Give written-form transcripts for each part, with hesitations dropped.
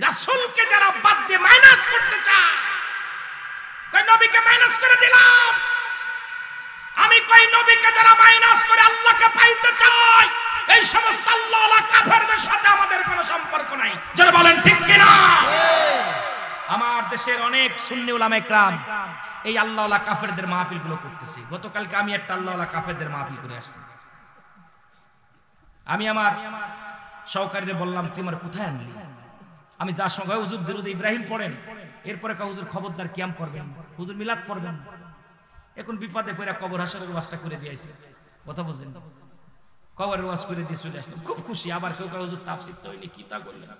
রাসূলকে যারা বাদ দিয়ে মাইনাস করতে চায়, কই নবীকে মাইনাস করে দিলাম, আমি কই নবীকে যারা মাইনাস করে আল্লাহকে পাইতে চায়, এই সমস্ত আল্লাহওয়ালা কাফেরদের সাথে আমাদের কোনো সম্পর্ক নাই। যারা বলেন ঠিক কিনা? আমার দেশের অনেক সুন্নি উলামায়ে কেরাম এই আল্লাহওয়ালা কাফেরদের মাহফিলগুলো করতেছে। গতকালকে আমি একটা আল্লাহওয়ালা কাফেরদের মাহফিল করে আসছি। আমি আমার সহকারীদের বললাম, তুই আমার কোথায় আনলি? আমি যার সঙ্গে হুজুর দরুদ ইব্রাহিম পড়েন, এরপরে হুজুর খবরদার কিয়াম করবেন, হুজুর মিলাদ পড়বেন। এখন বিপদে পড়ে কবর হাসরের ওয়াজটা করে দিয়েছে। কথা বুঝেন? কবরের ওয়াজ করে দিয়ে চলে আসলাম, খুব খুশি। আবার কেউ কেউ হুজুর তাফসীর তো হইনি, কি তা করলেন?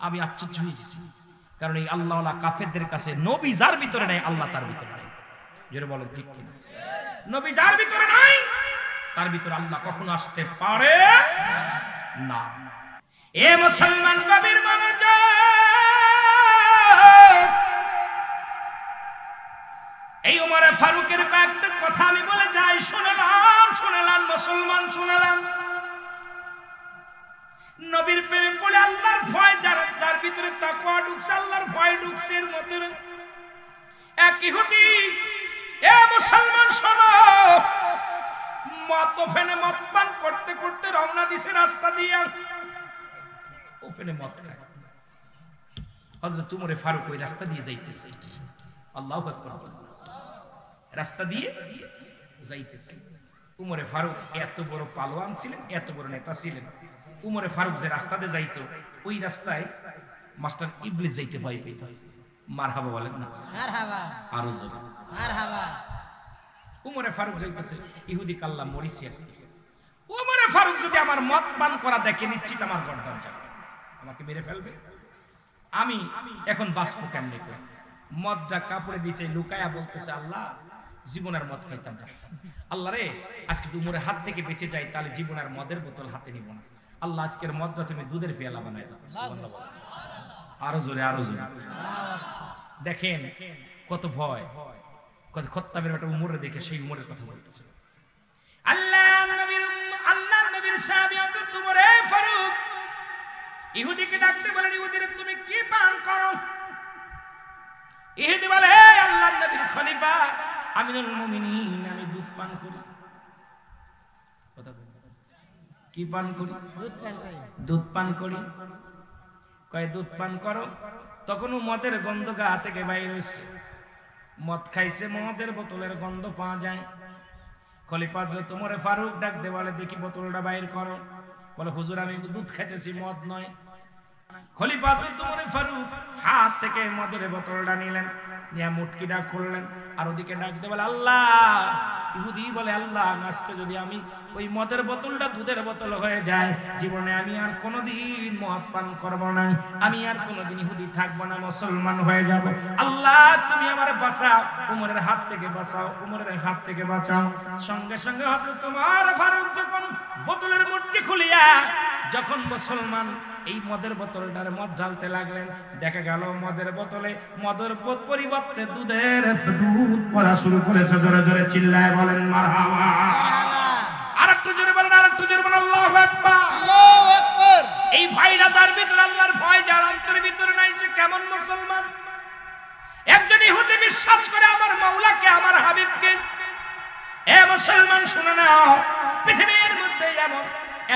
আমি আশ্চর্য হয়ে গেছি, কারণ এই আল্লাহওয়ালা কাফেরদের কাছে নবী যার ভিতরে নাই, আল্লাহ তার ভিতরে নাই। যেটা বলেন ঠিক কিনা? নবী যার ভিতরে নাই, তার ভিতরে আল্লাহ কখনো আসতে পারে না। এ মুসলমান কবির মানুষ, এই ওমরে ফারুকের কয়েকটা কথা আমি বলে যাই, শুনলাম মুসলমান, শুনলাম। নবীর প্রেমে পড়ে আল্লাহর ভয় যার ভিতরে তাকওয়া ঢুকছে, আল্লাহর ভয় ঢুকছে, এর মধ্যে এক ইহুদি, এ মুসলমান শোনো, মদ পান করতে করতে রওনা দিছে রাস্তা দিয়ে, ওপেনে মদ খায়। হযরত উমরে ফারুক ওই রাস্তা দিয়ে যাইতেছে, আল্লাহু আকবার, রাস্তা দিয়ে যাইতেছে। উমরে ফারুক এত বড় পালোয়ান ছিলেন, এত বড় নেতা ছিলেন। উমরে ফারুক যে রাস্তাতে যাইতো, ওই রাস্তায় মাস্টার ইবলিস যাইতে ভয় পেত। মারহাবা বলেন না? মারহাবা, আরো জোরে মারহাবা। উমরে ফারুক যাইতেছে, ইহুদি কাল্লা মরিসিয়াস। উমরে ফারুক যদি আমার মদ পান করা দেখে, নিশ্চিত আমার গর্দান যাবে, আমাকে মেরে ফেলবে। আমি এখন বাঁচবো কেমনে করে? মদটা কাপড়ে দিয়েছে, লুকায়া বলতেছে, আল্লাহ জীবন আর মদ খাইতাম না। আল্লাহ রে, আজকে উমরের হাত থেকে বেঁচে যাই, তাহলে জীবন আর মদের বোতল হাতে নিব না। আল্লাহ আজকের মদটা তুমি দুধের পেয়ালা বানাই দাও। আরো জোরে, আরো জোরে। দেখেন কত ভয়, কত খত্তাবের একটা উমরে দেখে সেই উমরের কথা বলতেছে। আল্লাহ নবীর সাহাবী হযরত উমরে ফারুক ইহুদিকে ডাকতে বলেন, ইহুদিরে তুমি কি পান করো? ইহুদি বলে, হে আল্লাহর নবীর খলিফা আমিনুল মুমিনিন, আমি দুধ পান করি। কি পান করি? দুধ পান করি। কয় দুধ পান করো, তখনও মদের গন্ধ গা থেকে বাইর হইছে। মদ খাইছে, মদের বোতলের গন্ধ পাওয়া যায়। খলিফা হযরত উমরে ফারুক ডাকতে বলে, দেখি বোতলটা বাইর করো। বলে, হুজুর আমি দুধ খাইতেছি, মদ নয়। খলিফা হযরত উমরে ফারুক হাত থেকে মদের বোতলটা নিলেন, নিয়ে মুটকিটা খুললেন, আর ওদিকে ডাকতে বলে, আল্লাহ। ইহুদি বলে, আল্লাহ আজকে যদি আমি ওই মদের বোতলটা দুধের বোতল হয়ে যায়, জীবনে আমি আর কোনোদিন মদ পান করব না, আমি আর কোনোদিন ইহুদি থাকবো না, মুসলমান হয়ে যাব। আল্লাহ তুমি আমার বাঁচাও, উমরের হাত থেকে বাঁচাও, উমরের হাত থেকে বাঁচাও। সঙ্গে সঙ্গে হযরত উমর ফারুক যখন বোতলের মুটকি খুলিয়া যখন মুসলমান এই মদের বোতলটার মদ ঢালতে লাগলেন, দেখা গেল মদের বোতলে মদের পরিবর্তে দুধ পড়া শুরু করেছে। জোরে জোরে চিল্লায় বলেন মারহাবা। আরেকটু জোরে বলেন, আরেকটু জোরে বলেন, আল্লাহু আকবার, আল্লাহু আকবার। এই ভাইরা তার ভিতরে আল্লাহর ভয় যার অন্তরের ভিতরে নাই, সে কেমন মুসলমান? একজন ইহুদি বিশ্বাস করে আমার মাওলাকে, আমার হাবিবকে। এ মুসলমান শুনে নাও, পৃথিবীর মধ্যে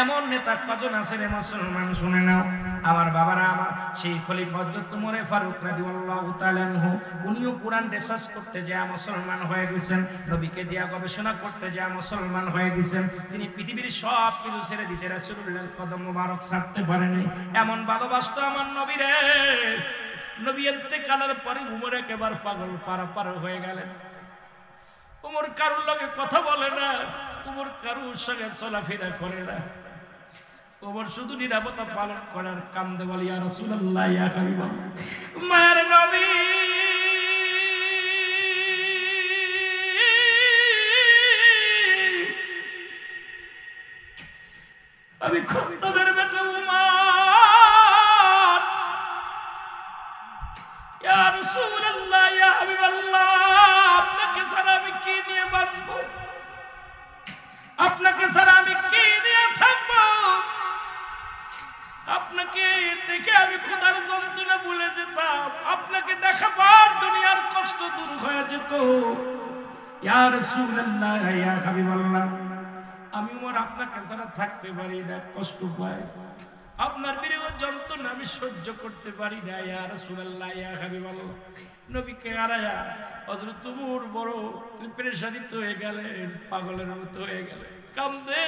এমন নেতা কজন আছে রে মুসলমান, শুনে নাও। আমার বাবারা, আমার সেই খলিফা হযরত উমরে ফারুক রাদিয়াল্লাহু তাআলা আনহু, উনিও কোরআন রিসার্চ করতে যায় মুসলমান হয়ে গেছেন, নবীকে দিয়া গবেষণা করতে যায় মুসলমান হয়ে গেছেন। তিনি পৃথিবীর সব কিছু ছেড়ে দিয়েছে, রাসূলুল্লাহর কদম মোবারক ছাড়তে পারেনি। এমন ভালোবাসতো আমার নবীরে, নবী ইন্তেকালের পরে উমর একেবারে পাগল পার হয়ে গেলেন। উমর কারুর লগে কথা বলে না, উমর কারুর সঙ্গে চলাফেরা করে না। উমর শুধু নিরাপত্তা পালন করার কান্দে বলি, ইয়া রাসূলুল্লাহ, ইয়া হাবিবাল্লাহ, মায়ের নবী, আমি খত্তাবের বেটা উমর, ইয়া রাসূলুল্লাহ, ইয়া হাবিবাল্লাহ, আপনাকে ছাড়া আমি কি নিয়ে বাঁচবো? আপনাকে ছাড়া আমি কি নিয়ে থাকবো? আপনাকে দেখে আমি খোদার যন্ত্রণা ভুলে দূর হয়ে যেত। ইয়া রাসূলুল্লাহ, ইয়া হাবিবাল্লাহ, আমি ওমর আপনাকে ছাড়া থাকতে পারি না, কষ্ট পাই, আপনার বিরহ যন্ত্রণা আমি সহ্য করতে পারি না। ইয়া রাসূলুল্লাহ, ইয়া হাবিবাল্লাহ, নবীকে হারায়া হযরত ওমর বড় পেরেশানিতে হয়ে গেলেন, পাগলের মতো হয়ে গেলেন, কান্দে।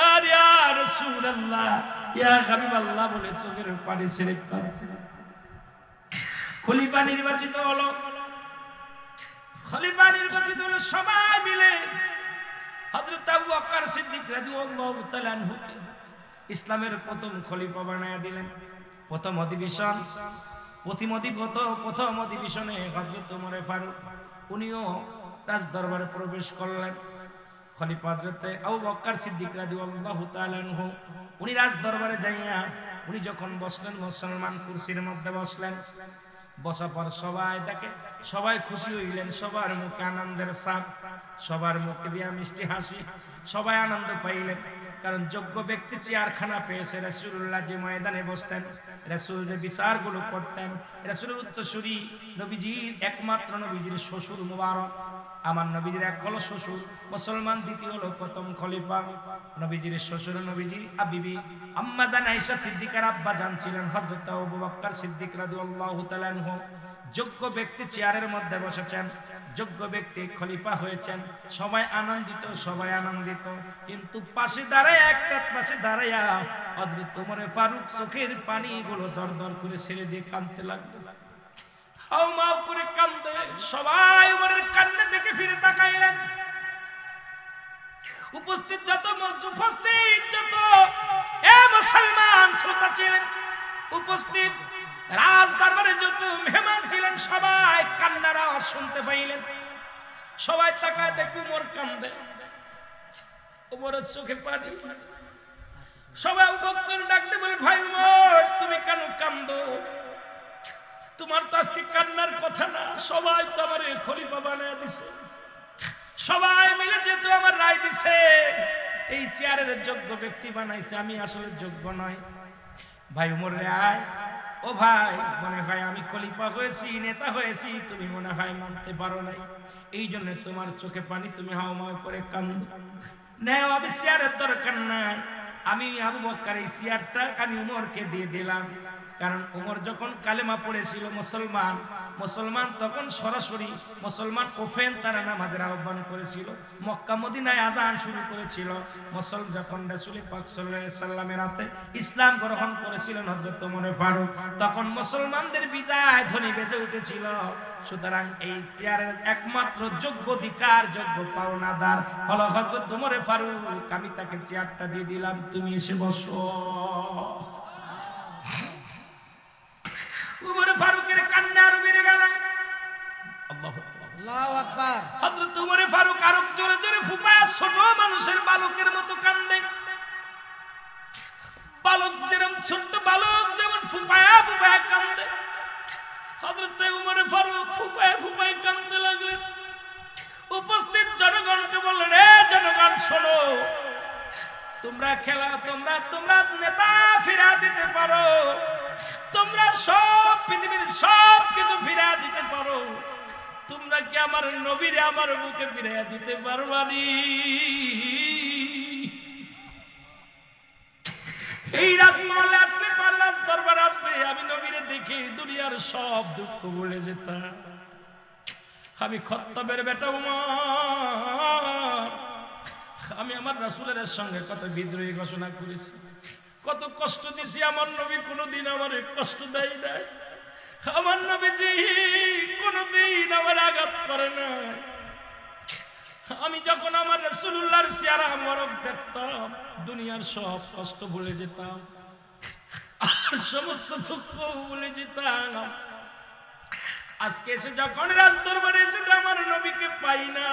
আর ইয়া রাসূলুল্লাহ, ইয়া হাবিবাল্লাহ বলে চোখের পানি ছেড়ে কাঁদছে। খলিফা নির্বাচিত হলো, খলিফা নির্বাচিত হলো, সবাই মিলে হযরত আবু বকর সিদ্দিক রাদিয়াল্লাহু তাআলা আনহুকে ইসলামের প্রথম খলিফা বানায়া দিলেন। প্রথম অধিবেশনে হযরত ওমর ফারুক উনিও রাজ দরবারে প্রবেশ করলেন। খলিফা হযরত আবু বকর সিদ্দিক রাদিয়াল্লাহু তাআলা আনহু উনি রাজ দরবারে যাইয়া উনি যখন বসলেন, মুসলমান কুরসির মধ্যে বসলেন। বসার পর সবাই দেখে, সবাই খুশি হইলেন, সবার মুখে আনন্দের ছাপ, সবার মুখে দিয়া মিষ্টি হাসি, সবাই আনন্দ পাইলেন। কারণ যোগ্য ব্যক্তি চেয়ারখানা পেয়েছে। রাসূলুল্লাহ যে ময়দানে বসতেন, রাসূল যে বিচারগুলো করতেন, রাসূলের উত্তরসূরি নবীজির একমাত্র নবীজির শ্বশুর মুবারক, আমার নবীজির এক হলো শ্বশুর মুসলমান, দ্বিতীয় হলো প্রথম খলিফা নবীজির শ্বশুর, নবীজির বিবি আম্মা জান আয়েশা সিদ্দিকার আব্বা জান ছিলেন হযরত আবু বকর সিদ্দিক রাদিয়াল্লাহু তাআলা আনহু। যোগ্য ব্যক্তি চেয়ারের মধ্যে বসেছেন, যোগ্য ব্যক্তি খলিফা হয়েছেন, সবাই আনন্দিত, সবাই আনন্দিত। কিন্তু পাশে দাঁড়াইয়া হযরত ওমর ফারুক চোখের পানিগুলো দরদর করে ছেড়ে দিয়ে কাঁদতে লাগলো, হাউমাউ করে কান্দে। সবাই ওমরের কান্না দেখে ফিরে তাকাইলেন। উপস্থিত যত মুসলমান শ্রোতা ছিলেন, উপস্থিত রাজ দরবারে যত মেহমান ছিলেন, সবাই কান্নার আওয়াজ শুনতে পাইলেন। সবাই তাকায় দেখে ওমর কান্দে, ওমরের চোখে পানি। সবাই আবু বকর ডাকতে বলে, ভাই ওমর, তুমি কেন কান্দো? তোমার তো আজকে কান্নার কথা না, সবাই তো আমার খলিফা বানায় দিছে, সবাই মিলে যেহেতু আমার রায় দিছে, এই চেয়ারের যোগ্য ব্যক্তি বানাইছে, আমি আসলে যোগ্য নয়। ভাই ওমর রে আয়, ও ভাই, মনে হয় আমি খলিফা হয়েছি, নেতা হয়েছি, তুমি মনে হয় মানতে পারো নাই, এই জন্য তোমার চোখে পানি, তুমি হাওমাও করে কান্দো। নেও, আমি চেয়ারের দরকার নাই, আমি আবু বকর এই চেয়ারটা আমি ওমরকে দিয়ে দিলাম। কারণ ওমর যখন কালেমা পড়েছিল মুসলমান তখন সরাসরি মুসলমান ওফেন তারা নামাজের আহ্বান করেছিল, মক্কা মদিনায় আযান শুরু করেছিল। মুসলমান যখন রাসূল পাক সাল্লাল্লাহু আলাইহি সাল্লামের হাতে ইসলাম গ্রহণ করেছিলেন হযরত ওমর ফারুক, তখন মুসলমানদের বিজয় ধ্বনি বেজে উঠেছিল। সুতরাং এই চেয়ারের একমাত্র যোগ্য অধিকার, যোগ্য পাওনাদার হলো হযরত ওমর ফারুক। আমি তাকে চেয়ারটা দিয়ে দিলাম, তুমি এসে বসো। ওমর ফারুকের কান্না আরো বেড়ে গেল। আল্লাহু আকবার। হযরত ওমর ফারুক আরো জোরে জোরে ফুপায়, ছোট মানুষের বালকের মতো কান্দে। বালক যেরকম, ছোট বালক যেমন ফুপায় ফুপায় কান্দে, হযরত ওমর ফারুক ফুপায় ফুপায় কান্দতে লাগলেন। উপস্থিত জনগণকে বললেন, এ জনগণ শোনো, তোমরা তোমরা নেতা ফিরা দিতে পারো, তোমরা সব পৃথিবীর সব কিছু ফিরা দিতে পারো, তোমরা কি আমার নবীরে আমার বুকে ফিরাইয়া দিতে পারবানি? এই রাজমহলে আসলে, পাল্লাস দরবার আসলে আমি নবীরে দেখে দুনিয়ার সব দুঃখ ভুলে যেতাম। আমি খত্তাবের বেটা উমর, আমি আমার রাসূলের সঙ্গে কত বিদ্রোহী ঘোষণা করেছি, কত কষ্ট দিছি। আমার নবী কোনোদিন আমার কষ্ট দেয় নাই, আমার নবীজি কোনোদিন আমার আঘাত করে না। আমি যখন আমার রাসূলুল্লাহর চেহারা মোবারক দেখতাম, দুনিয়ার সব কষ্ট ভুলে যেতাম, আর সমস্ত দুঃখ ভুলে যেতাম। আজকে এসে যখন রাজ দরবারে এসে আমার নবীকে পাই না,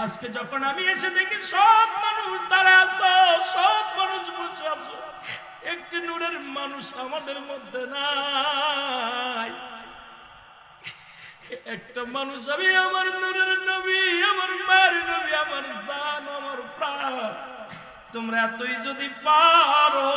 আজকে যখন আমি এসে দেখি সব মানুষ দাঁড়ায় আছো, সব মানুষ বসে আছো, একটি নূরের মানুষ আমাদের মধ্যে নাই। একটা মানুষ, আমি আমার নূরের নবী, আমার মায়ের নবী, আমার জান, আমার প্রাণ, তোমরা এতই যদি পারো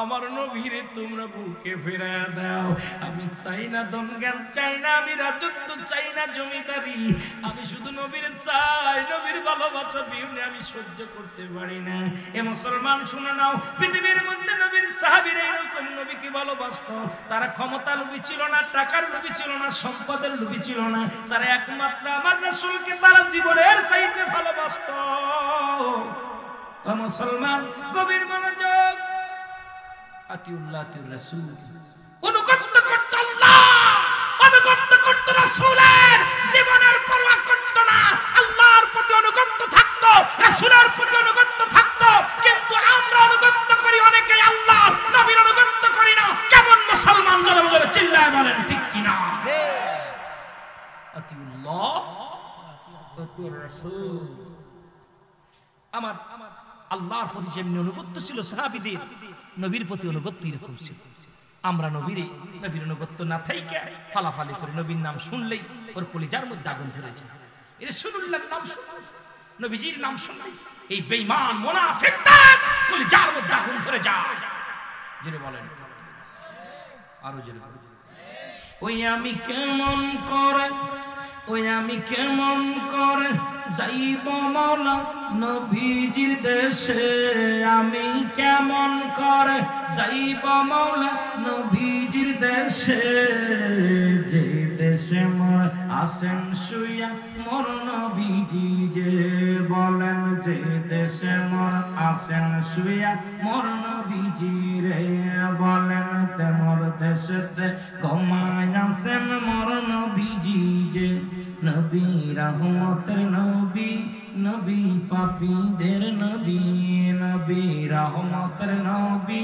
আমার নবীরে তোমরা বুকে ফেরায়া দাও। আমি চাই না ধন জ্ঞান, চাই না আমি রাজত্ব, চাই না জমিদারি, আমি শুধু নবীর চাই, নবীর ভালোবাসা বিহুনে আমি সহ্য করতে পারি না। এ মুসলমান শুনে নাও, পৃথিবীর মধ্যে নবীর সাহাবীরা এরকম নবীকে ভালোবাসতো। তারা ক্ষমতা লোভী ছিল না, টাকার লোভী ছিল না, সম্পদের লোভী ছিল না, তারা একমাত্র আমার রাসূলকে তারা জীবনের চাইতে ভালোবাসতো। ও মুসলমান, গভীর মনোযোগ, আতিউল্লাহ আতিউর রাসূল, অনুগত করত আল্লাহ, অনুগত করত রাসূলের, জীবনের পরোয়া করত না, আল্লাহর প্রতি অনুগত থাকতো, রাসূলের প্রতি অনুগত থাকতো। কিন্তু আমরা অনুগত করি অনেকে আল্লাহ, নবীর অনুগত করি না। কেমন মুসলমান জোরে জোরে চিল্লায় বলেন ঠিক কি না? আতিউল্লাহ আতিউর রাসূল। আমার আল্লাহর প্রতি যেমনি অনুগত্য ছিল সাহাবীদের, নবীর প্রতি অনুগত্য এরকম ছিল। আমরা নবীর অনুগত্য না থাইকা ফালাফালি করে নবীর নাম শুনলেই ওর কলিজার মধ্যে আগুন ধরে যায়। রাসূলুল্লাহর নাম শুনলে, নবীজির নাম শুনলে এই বেঈমান মুনাফিকদের কলিজার মধ্যে আগুন ধরে যায়। জোরে বলেন, আরো জোরে বলেন। ওই আমি কেমন করে, ওই আমি কেমন করে যাইব মাওলা নবীজির দেশে, আমি কেমন করে যাইব মাওলা নবীজির দেশে, যে দেশে মোর আসেন শুইয়া মোর নবীজি, যে বলেন যে দেশে মোর আসেন শুইয়া মোর নবীজি রে, বলেন তেমর দেশেতে ঘুমায় আছেন মোর নবীজি, যে নবী রহমতের নবী, নবী পাপীদের নবী, নবী রহমতের নবী,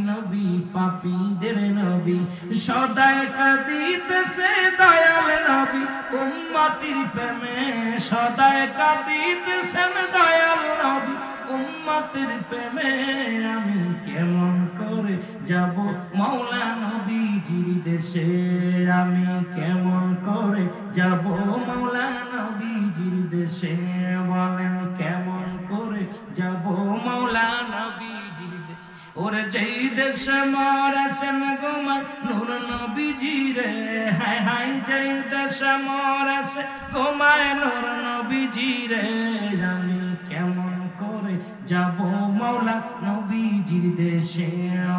নবী পাপীদের নবী, সদাই কাঁদিতেছে দয়াল নবী উম্মতির প্রেমে, সদাই কাঁদিতেছেন দয়াল নবী উম্মতের প্রেমে, আমি কেমন করে যাব মাওলা নবীজির দেশে, আমি কেমন করে যাব মাওলা নবীজির দেশে, বলেন কেমন করে যাব মাওলা নবীজির দেশে। ওরে যেই দেশে মরেছেন গোমায় নূর নবীজি রে, হায় হায় যেই দেশে মরেছে গোমায় নূর নবীজি রে, আমি কেমন করে যাব মাওলা নবীজির দেশে,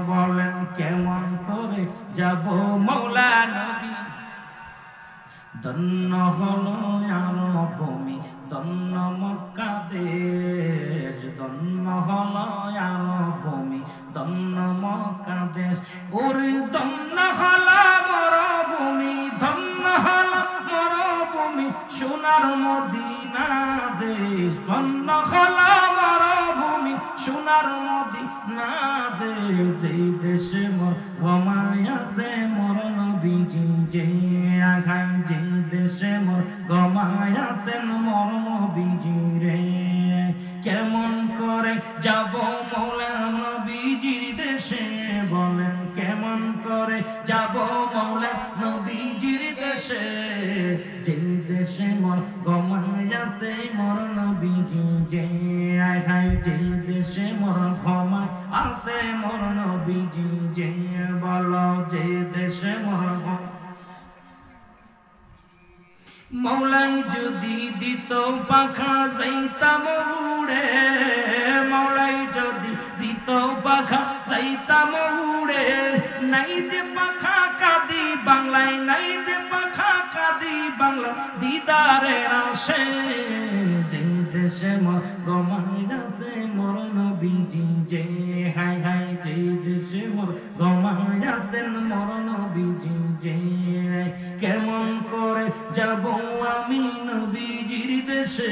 বলেন কেমন করে যাব মাওলা নবী। ধন্য হলো আরব ভূমি, ধন্য মক্কা দেশ, ধন্য হলো আরব ভূমি, ধন্য মক্কা দেশ, ওরে ধন্য হলো মরুভূমি, ধন্য হলো মরুভূমি, সোনার মদিনা দেশ, ধন্য হলো মরুভূমি, সোনার মদিনা দেশ, যেই দেশে মোর ঘুমায় আছে মোর নবীজি, যে আঘায় যে দেশে মোর ঘুমায় আছেন মোর নবীজি রে, কেমন করে যাব মাওলা নবীজির দেশে, বলেন কেমন করে যাব মাওলা নবীজির দেশে, যে দেশে মোর ঘুমায় আছে মোর নবীজি, যে আঘায় যে দেশে মোর ঘুমায় আছে মোর নবীজি, যে বলো যে দেশে মোর মৌলাই যদি দিত পাখা যাইতাম উড়ে, মৌলাই যদি দিত পাখা যাইতাম উড়ে, নাই যে পাখা কাঁদি বাংলায়, নাই যে পাখা কাঁদি বাংলা দিদারের আসে, যে দেশে মোর ঘুমায় আছে মোর নবীজি, যে হায় হায় যে দেশে মোর ঘুমায় আছেন মোর নবীজি, যে কেমন করে যাব আমি নবীজির দেশে,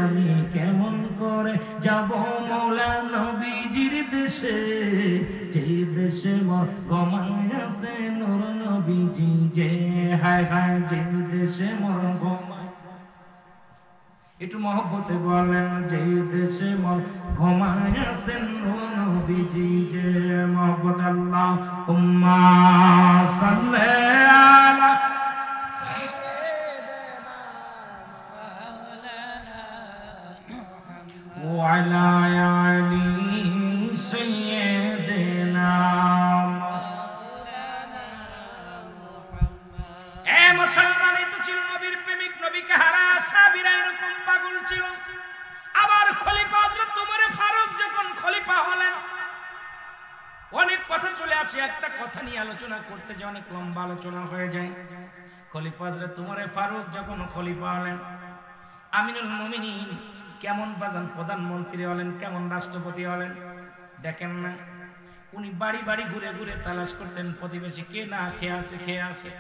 আমি কেমন করে যাব মাওলা নবীজির দেশে, যে দেশে মোর ঘুমায় আছে নূর নবীজি, যে হায় হায় যে দেশে মোর ঘুমায়। একটু মহব্বতে বলেন যে দেশে মোর ঘুমায় আছেন নূর নবীজি, যে মহব্বত আল্লাহুম্মা সাল্লি আলা وعلى آل سيدنا ইতিহাসে একটা কথা নিয়ে আলোচনা করতে যে অনেক লম্বা আলোচনা হয়ে যায়। খলিফা হযরত উমর ফারুক যখন খলিফা হলেন, আমিনুল মুমিনিন কেমন প্রধানমন্ত্রী হলেন, কেমন রাষ্ট্রপতি হলেন দেখেন না। উনি বাড়ি বাড়ি ঘুরে ঘুরে তালাশ করতেন প্রতিবেশী কে না খেয়ে আছে।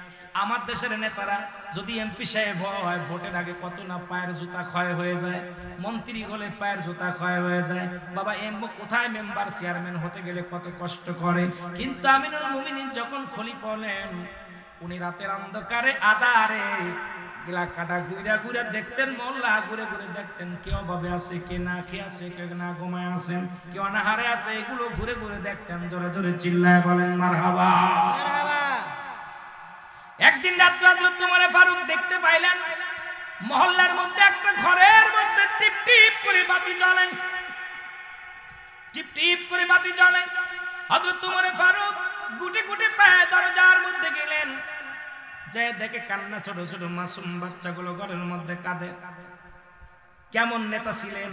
আমার দেশের নেতারা যদি এমপি সাহেব হয়, ভোটের আগে কত না পায়ের জুতা ক্ষয় হয়ে যায়, মন্ত্রী হলে পায়ের জুতা ক্ষয় হয়ে যায়। বাবা কোথায় মেম্বার চেয়ারম্যান হতে গেলে কত কষ্ট করে। কিন্তু আমিনুল মুমিনিন যখন খলিফা হলেন, উনি রাতের অন্ধকারে আধারে এলাকাটা ঘুরে ঘুরে দেখতেন, মহল্লা ঘুরে ঘুরে দেখতেন কে অভাবে আছে, কে না খেয়ে আছে, কে না ঘুমায় আছেন, কে অনাহারে আছে, এগুলো ঘুরে ঘুরে দেখতেন। জোরে জোরে চিল্লায় বলেন মারহাবা। একদিন রাত্রে হযরত উমর ফারুক দেখতে পাইলেন মহল্লার মধ্যে একটা ঘরের মধ্যে টিপ টিপ করে বাতি জ্বলে, টিপ টিপ করে বাতি জ্বলে। হযরত উমর ফারুক গুটি গুটি পায়ে দরজার মধ্যে গেলেন, যে দেখে কান্না, ছোট ছোট মাসুম বাচ্চাগুলো ঘরের মধ্যে কাঁদে। কেমন নেতা ছিলেন,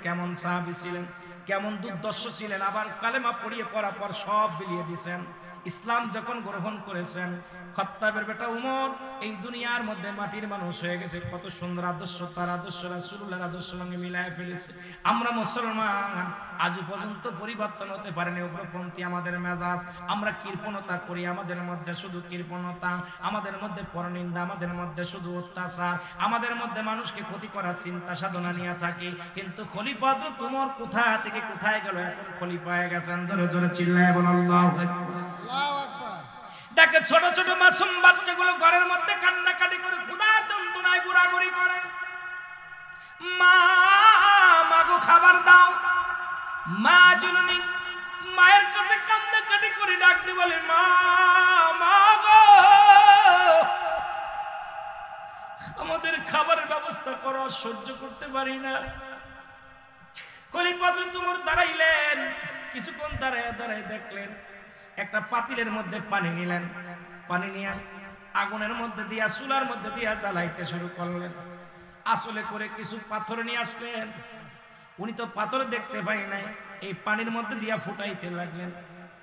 কেমন সাহাবী ছিলেন, কেমন দুর্দর্শ ছিলেন, আবার কালেমা পড়িয়ে পড়ার পর সব বিলিয়ে দিয়েছেন। ইসলাম যখন গ্রহণ করেছেন, খাত্তাবের বেটা উমর এই দুনিয়ার মধ্যে মাটির মানুষ হয়ে গেছে। কত সুন্দর আদর্শ, তার আদর্শ রাসূলুল্লাহর আদর্শের সঙ্গে মিলায় ফেলেছে। আমরা মুসলমান আজ পর্যন্ত পরিবর্তন হতে পারেনি। উগ্রপন্থী আমাদের মেজাজ, আমরা কৃপণতা করি, আমাদের মধ্যে শুধু কৃপণতা, আমাদের মধ্যে পরনিন্দা, আমাদের মধ্যে শুধু অত্যাচার, আমাদের মধ্যে মানুষকে ক্ষতি করার চিন্তা সাধনা নিয়ে থাকি। কিন্তু খলিফা হযরত উমর কোথা থেকে কোথায় গেল, এখন খলিফা হয়ে গেছেন। জোরে জোরে চিল্লায় বলেন আল্লাহু আকবার। দেখে ছোট ছোট মাসুম বাচ্চাগুলো ঘরের মধ্যে কান্নাকাটি করে ক্ষুধার যন্ত্রণায় ঘোরাঘুরি করে। মা মাগো খাবার দাও, মা জননী মায়ের কাছে কান্নাকাটি করে ডাকতে বলে মা মাগো আমাদের খাবারের ব্যবস্থা করো, সহ্য করতে পারি না। খলিফা হযরত উমর দাঁড়াইলেন, কিছুক্ষণ দাঁড়ায় দেখলেন একটা পাতিলের মধ্যে পানি নিলেন, পানি নিয়ে আগুনের মধ্যে দিয়া চুলার মধ্যে দিয়া জ্বালাইতে শুরু করলেন। আসলে করে কিছু পাথর নিয়ে আসলেন, উনি তো পাথর দেখতে পাই নাই, এই পানির মধ্যে দিয়া ফুটাইতে লাগলেন।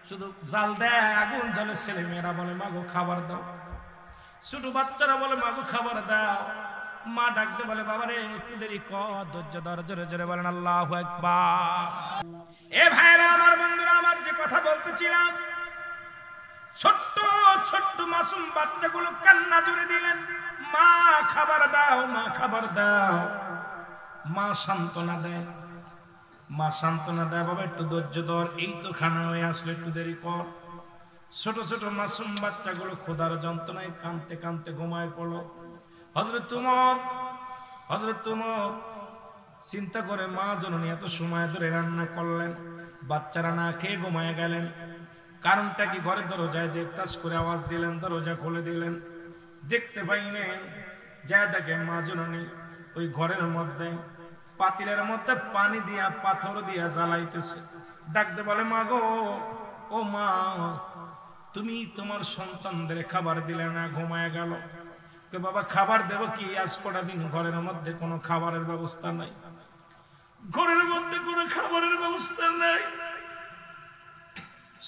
শুধু জাল দেয়, আগুন জ্বলে। ছেলে মেয়েরা বলে মাগো খাবার দাও, ছোট বাচ্চারা বলে মাগো খাবার দাও। মা ডাকতে বলে বাবারে একটু দেরি কর, ধৈর্য ধর। জোরে জোরে বলেন আল্লাহু আকবার। এ ভাইরা আমার, বন্ধুরা আমার, যে কথা বলতেছিলাম, ছোট্ট ছোট্ট মাসুম বাচ্চাগুলো কান্না জুড়ে দিলেন, মা খাবার দাও, মা খাবার দাও। মা সান্ত্বনা দেয়, মা সান্ত্বনা দেয় বাবা একটু ধৈর্য ধর, এই তো খানা হয়ে আসলে, একটু দেরি কর। ছোট ছোট মাসুম বাচ্চাগুলো ক্ষুধার যন্ত্রণায় কাঁদতে কাঁদতে ঘুমায় পড়ল। হযরত উমর চিন্তা করে মা জননী এত সময় ধরে রান্না করলেন, বাচ্চারা না খেয়ে ঘুমায় গেলেন, কারণটা কি? ঘরের দরজায় যে কাজ করে আওয়াজ দিলেন, দরজা খুলে দিলেন, দেখতে পাইলেন যা দেখে মা জননী ওই ঘরের মধ্যে পাতিলের মধ্যে পানি দিয়া পাথর দিয়া জ্বালাইতেছে। ডাকতে বলে মা গো, ও মা তুমি তোমার সন্তানদের খাবার দিলে না, ঘুমায় গেল। বাবা খাবার দেব কি, আজ কটা দিন ঘরের মধ্যে কোনো খাবারের ব্যবস্থা নাই, ঘরের মধ্যে কোনো খাবারের ব্যবস্থা নাই।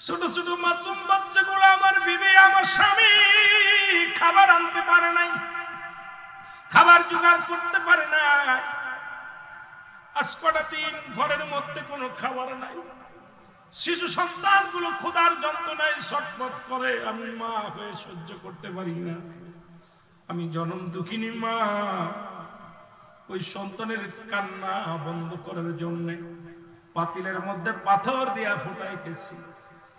ছোট ছোট মাসুম বাচ্চাগুলো আমার বিবি আমার স্বামী খাবার আনতে পারে নাই, খাবার জোগাড় করতে পারে না। আজ কটা দিন ঘরের মধ্যে কোনো খাবার নাই। শিশু সন্তানগুলো ক্ষুধার যন্ত্রণায় ছটফট করে, আমি মা হয়ে সহ্য করতে পারি না। আমি জনম দুঃখিনী মা, ওই সন্তানের কান্না বন্ধ করার জন্য পাতিলের মধ্যে পাথর দিয়া ফুটাইতেছি,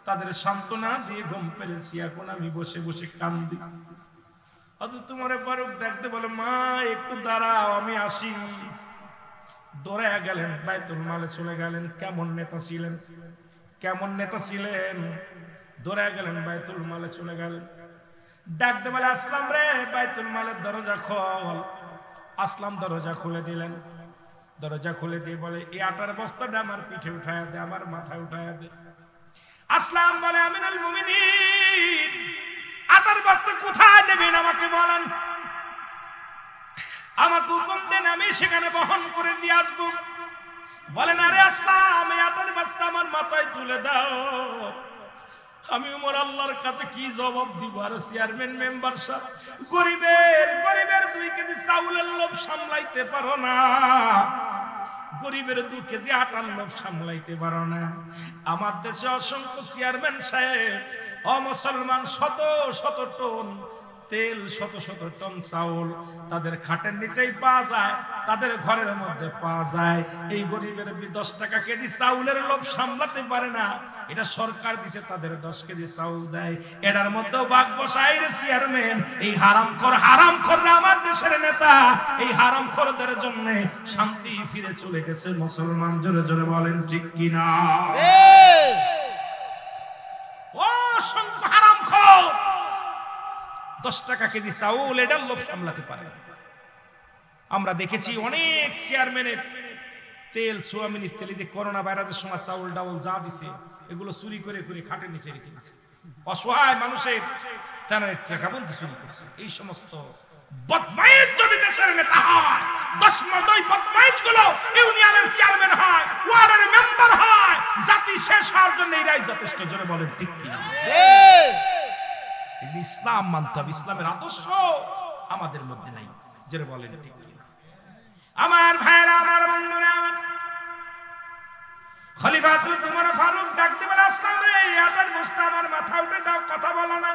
তাদের সান্ত্বনা দিয়ে ঘুম পেরেছি, এখন আমি বসে বসে কান্দি। হযরত উমর ফারুক ডাকতে বলে মা একটু দাঁড়াও, আমি আসি। দৌড়ায়া গেলেন, বাইতুল মালে চলে গেলেন। কেমন নেতা ছিলেন, কেমন নেতা ছিলেন! দৌড়ায়া গেলেন, বাইতুল মালে চলে গেলেন। ডাকতে বলে আসলাম রে, বাইতুল মালের দরজা খোল। আসলাম দরজা খুলে দিলেন। দরজা খুলে দিয়ে বলে এই আটার বস্তাটা আমার পিঠে উঠায়া দে, আমার মাথায় উঠায়া দে। আসলাম বলে আমিনুল মুমিনিন আটার বস্তা কোথায় নেবেন আমাকে বলেন, আমাকে হুকুম দেন, আমি সেখানে বহন করে দিয়ে আসবো। বলেন আরে আসলাম এই আটার বস্তা আমার মাথায় তুলে দাও। আমি উমর আল্লাহর কাছে কি জবাব দিব? আর চেয়ারম্যান মেম্বার সব গরিবের 2 কেজি চাউলের লোভ সামলাইতে পারো না, গরিবের 2 কেজি আটার লোভ সামলাইতে পারো না। আমার দেশে অসংখ্য চেয়ারম্যান সাহেব অমুসলমান শত শত টন তেল, শত শত টন চাউল তাদের খাটের নিচেই পাওয়া যায়, তাদের ঘরের মধ্যে পাওয়া যায়। এই গরিবের 10 টাকা কেজি চাউলের লোভ সামলাতে পারে না, এটা সরকার দিছে তাদের 10 কেজি চাউল দেয়, এটার মধ্যে ভাগ বসায় চেয়ারম্যান। এই হারামখোররা আমার দেশের নেতা, এই হারামখোরদের জন্য শান্তি ফিরে চলে গেছে। মুসলমান জোরে জোরে বলেন ঠিক কিনা? অসংখ্য হারামখোর 10 টাকা কেজি চাউল এটার লোভ সামলাতে পারে না। আমরা দেখেছি অনেক চেয়ারম্যানের তেল, সোয়াবিনের তেল, যে করোনা ভাইরাসের সময় চাউল ডাউল যা দিছে এগুলো চুরি করে করে খাটের নিচে রেখে দিছে। অসহায় মানুষের তারা টাকা বন্ধু চুরি করছে। এই সমস্ত বদমাইশ যদি দেশের নেতা হয়, 10 বদমাইশ গুলো ইউনিয়নের চেয়ারম্যান হয়, ওয়ার্ডের মেম্বার হয়, জাতি শেষ হওয়ার জন্য এরাই যথেষ্ট। জোরে বলেন ঠিক কিনা? ইসলাম মানতে হবে, ইসলামের আদর্শ আমাদের মধ্যে নাই। জোরে বলেন ঠিক কিনা? আমার ভাইরা, আমার বন্ধুরা, আমার খলিফাতুল উমর ফারুক ডাকতে বলে, আসলাম রে, আটার বস্তা আমার মাথা উঠে দাও, কথা বলো না,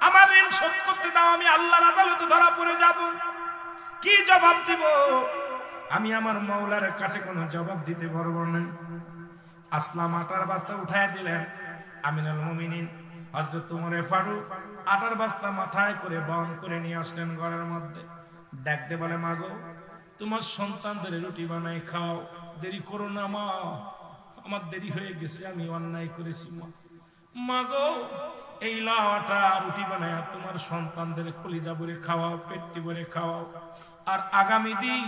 আমার ঋণ শোধ করতে দাও, আমি আল্লাহর আদালতে ধরা পড়ে যাব। কি জবাব দিব? আমি আমার মাওলার কাছে কোনো জবাব দিতে পারবো না। আসলাম আটার বস্তা উঠায় দিলেন। আমিনুল মুমিনিন হযরত উমর ফারুক আটার বস্তা মাথায় করে বহন করে নিয়ে আসলেন ঘরের মধ্যে। ডাকতে বলে, মাগো, তোমার সন্তানদের রুটি বানাই খাও, দেরি করো না মা, আমার দেরি হয়ে গেছে, আমি অন্যায় করেছি মা। মাগো, এই লাওয়াটা রুটি বানায় তোমার সন্তানদের কলিজা ভরে খাওয়াও, পেটটি ভরে খাওয়াও, আর আগামী দিন